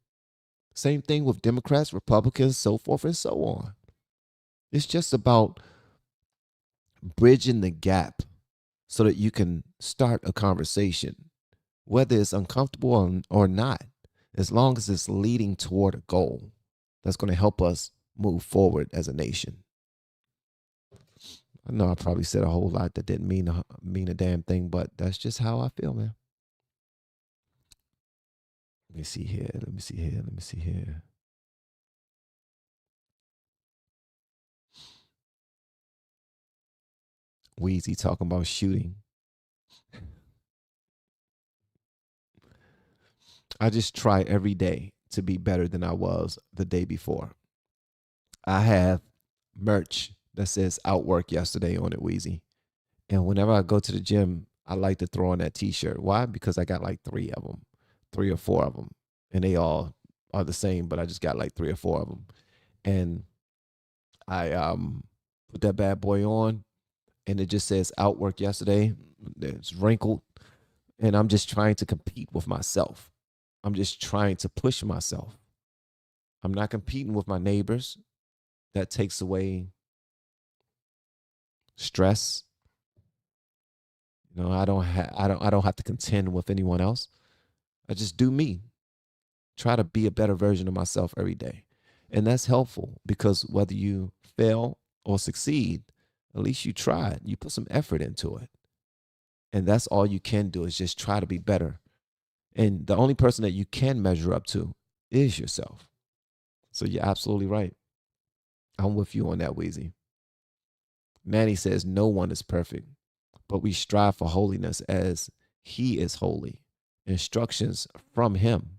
Same thing with Democrats, Republicans, so forth and so on. It's just about bridging the gap so that you can start a conversation, whether it's uncomfortable or not, as long as it's leading toward a goal that's going to help us move forward as a nation. I know I probably said a whole lot that didn't mean a damn thing, but that's just how I feel, man. Let me see here. Let me see here. Let me see here. Wheezy talking about shooting. I just try every day to be better than I was the day before. I have merch that says outwork yesterday on it, Wheezy. And whenever I go to the gym, I like to throw on that t-shirt. Why? Because I got like 3 of them, 3 or 4 of them. And they all are the same, but I just got like 3 or 4 of them. And I put that bad boy on and it just says outwork yesterday. It's wrinkled. And I'm just trying to compete with myself. I'm just trying to push myself. I'm not competing with my neighbors. That takes away stress. You know, I don't have to contend with anyone else. I just do me. Try to be a better version of myself every day. And that's helpful because whether you fail or succeed, at least you tried. You put some effort into it. And that's all you can do is just try to be better. And the only person that you can measure up to is yourself. So you're absolutely right. I'm with you on that, Wheezy. Manny says no one is perfect, but we strive for holiness as he is holy. Instructions from him.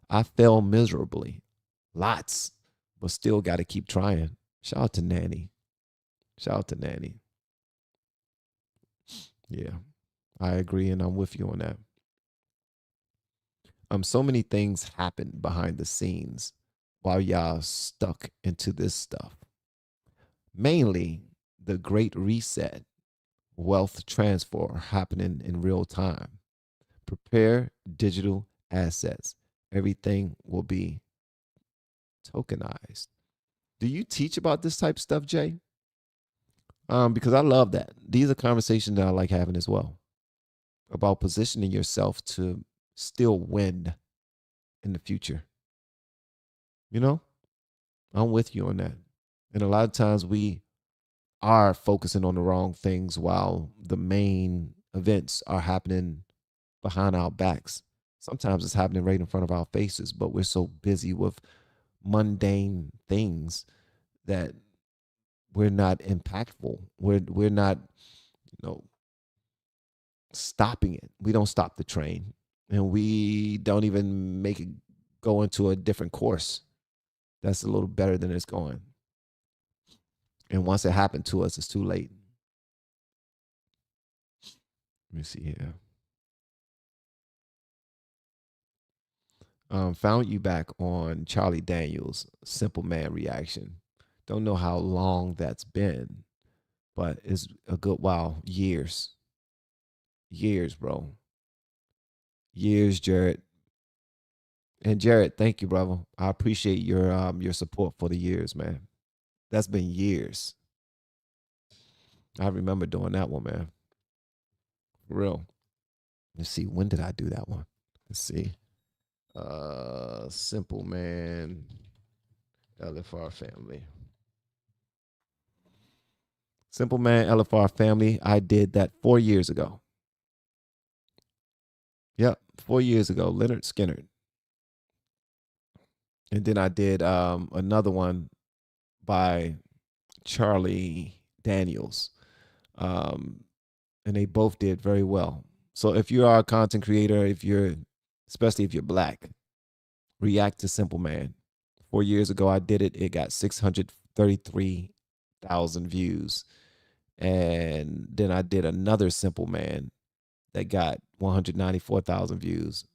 I fail miserably. Lots, but still got to keep trying. Shout out to Nanny. Shout out to Nanny. Yeah, I agree, and I'm with you on that. So many things happen behind the scenes while y'all stuck into this stuff. Mainly the Great Reset, wealth transfer happening in real time. Prepare digital assets. Everything will be tokenized. Do you teach about this type of stuff, Jay? Because I love that. These are conversations that I like having as well about positioning yourself to still win in the future. You know, I'm with you on that. And a lot of times we are focusing on the wrong things while the main events are happening behind our backs. Sometimes it's happening right in front of our faces, but we're so busy with mundane things that we're not impactful. We're not, stopping it. We don't stop the train, and we don't even make it go into a different course that's a little better than it's going. And once it happened to us, it's too late. Let me see here. Found you back on Charlie Daniels' Simple Man reaction. Don't know how long that's been, but it's a good while. Years, bro. Years, Jared. And Jared, thank you, brother. I appreciate your support for the years, man. That's been years. I remember doing that one, man. For real. Let's see. When did I do that one? Let's see. Simple Man, LFR Family. Simple Man, LFR Family. I did that 4 years ago. Yep, 4 years ago. Leonard Skinner. And then I did another one by Charlie Daniels. And they both did very well. So if you are a content creator, especially if you're black, react to Simple Man. 4 years ago, I did it. It got 633,000 views. And then I did another Simple Man that got 194,000 views.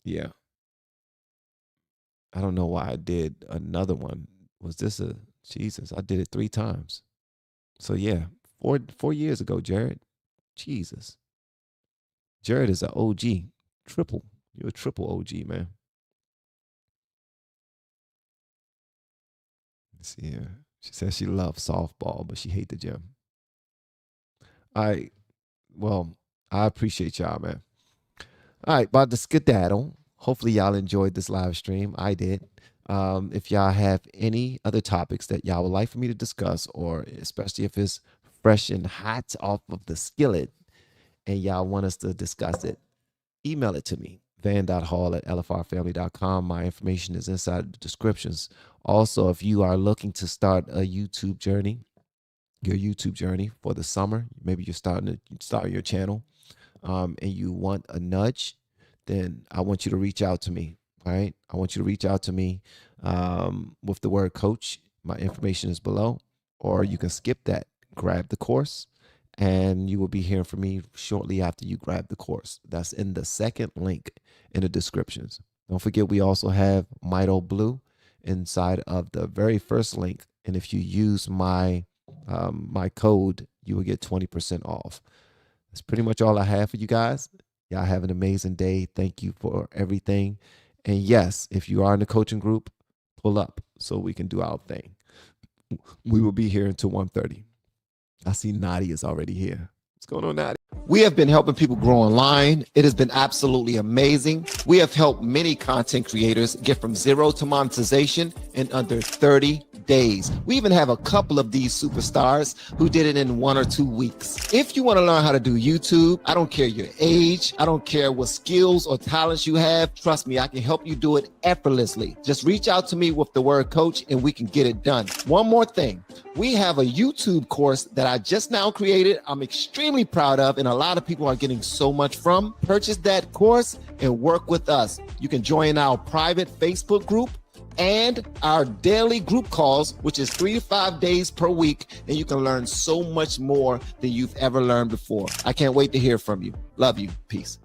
Yeah. I don't know why I did another one. Was this Jesus? I did it 3 times. So yeah, 4 years ago, Jared. Jesus. Jared is an OG. Triple. You're a triple OG, man. Let's see here. She says she loves softball, but she hates the gym. I appreciate y'all, man. All right, about to skedaddle. Hopefully y'all enjoyed this live stream. I did. If y'all have any other topics that y'all would like for me to discuss, or especially if it's fresh and hot off of the skillet and y'all want us to discuss it, email it to me, van.hall@lfrfamily.com. My information is inside the descriptions. Also, if you are looking to start a YouTube journey, your YouTube journey for the summer, maybe you're starting to start your channel, and you want a nudge, then I want you to reach out to me. All right, I want you to reach out to me with the word coach. My information is below, or you can skip that, grab the course, and you will be hearing from me shortly after you grab the course. That's in the second link in the descriptions. Don't forget, we also have Mito Blue inside of the very first link, and if you use my code, you will get 20% off. That's pretty much all I have for you guys. Y'all have an amazing day. Thank you for everything. And yes, if you are in the coaching group, pull up so we can do our thing. We will be here until 1:30. I see Nadia is already here. What's going on, Nadia? We have been helping people grow online. It has been absolutely amazing. We have helped many content creators get from zero to monetization in under 30 days. We even have a couple of these superstars who did it in 1 or 2 weeks. If you want to learn how to do YouTube, I don't care your age, I don't care what skills or talents you have. Trust me, I can help you do it effortlessly. Just reach out to me with the word coach and we can get it done. One more thing. We have a YouTube course that I just now created. I'm extremely proud of, and a lot of people are getting so much from. Purchase that course and work with us. You can join our private Facebook group and our daily group calls, which is 3 to 5 days per week, and you can learn so much more than you've ever learned before. I can't wait to hear from you. Love you. Peace.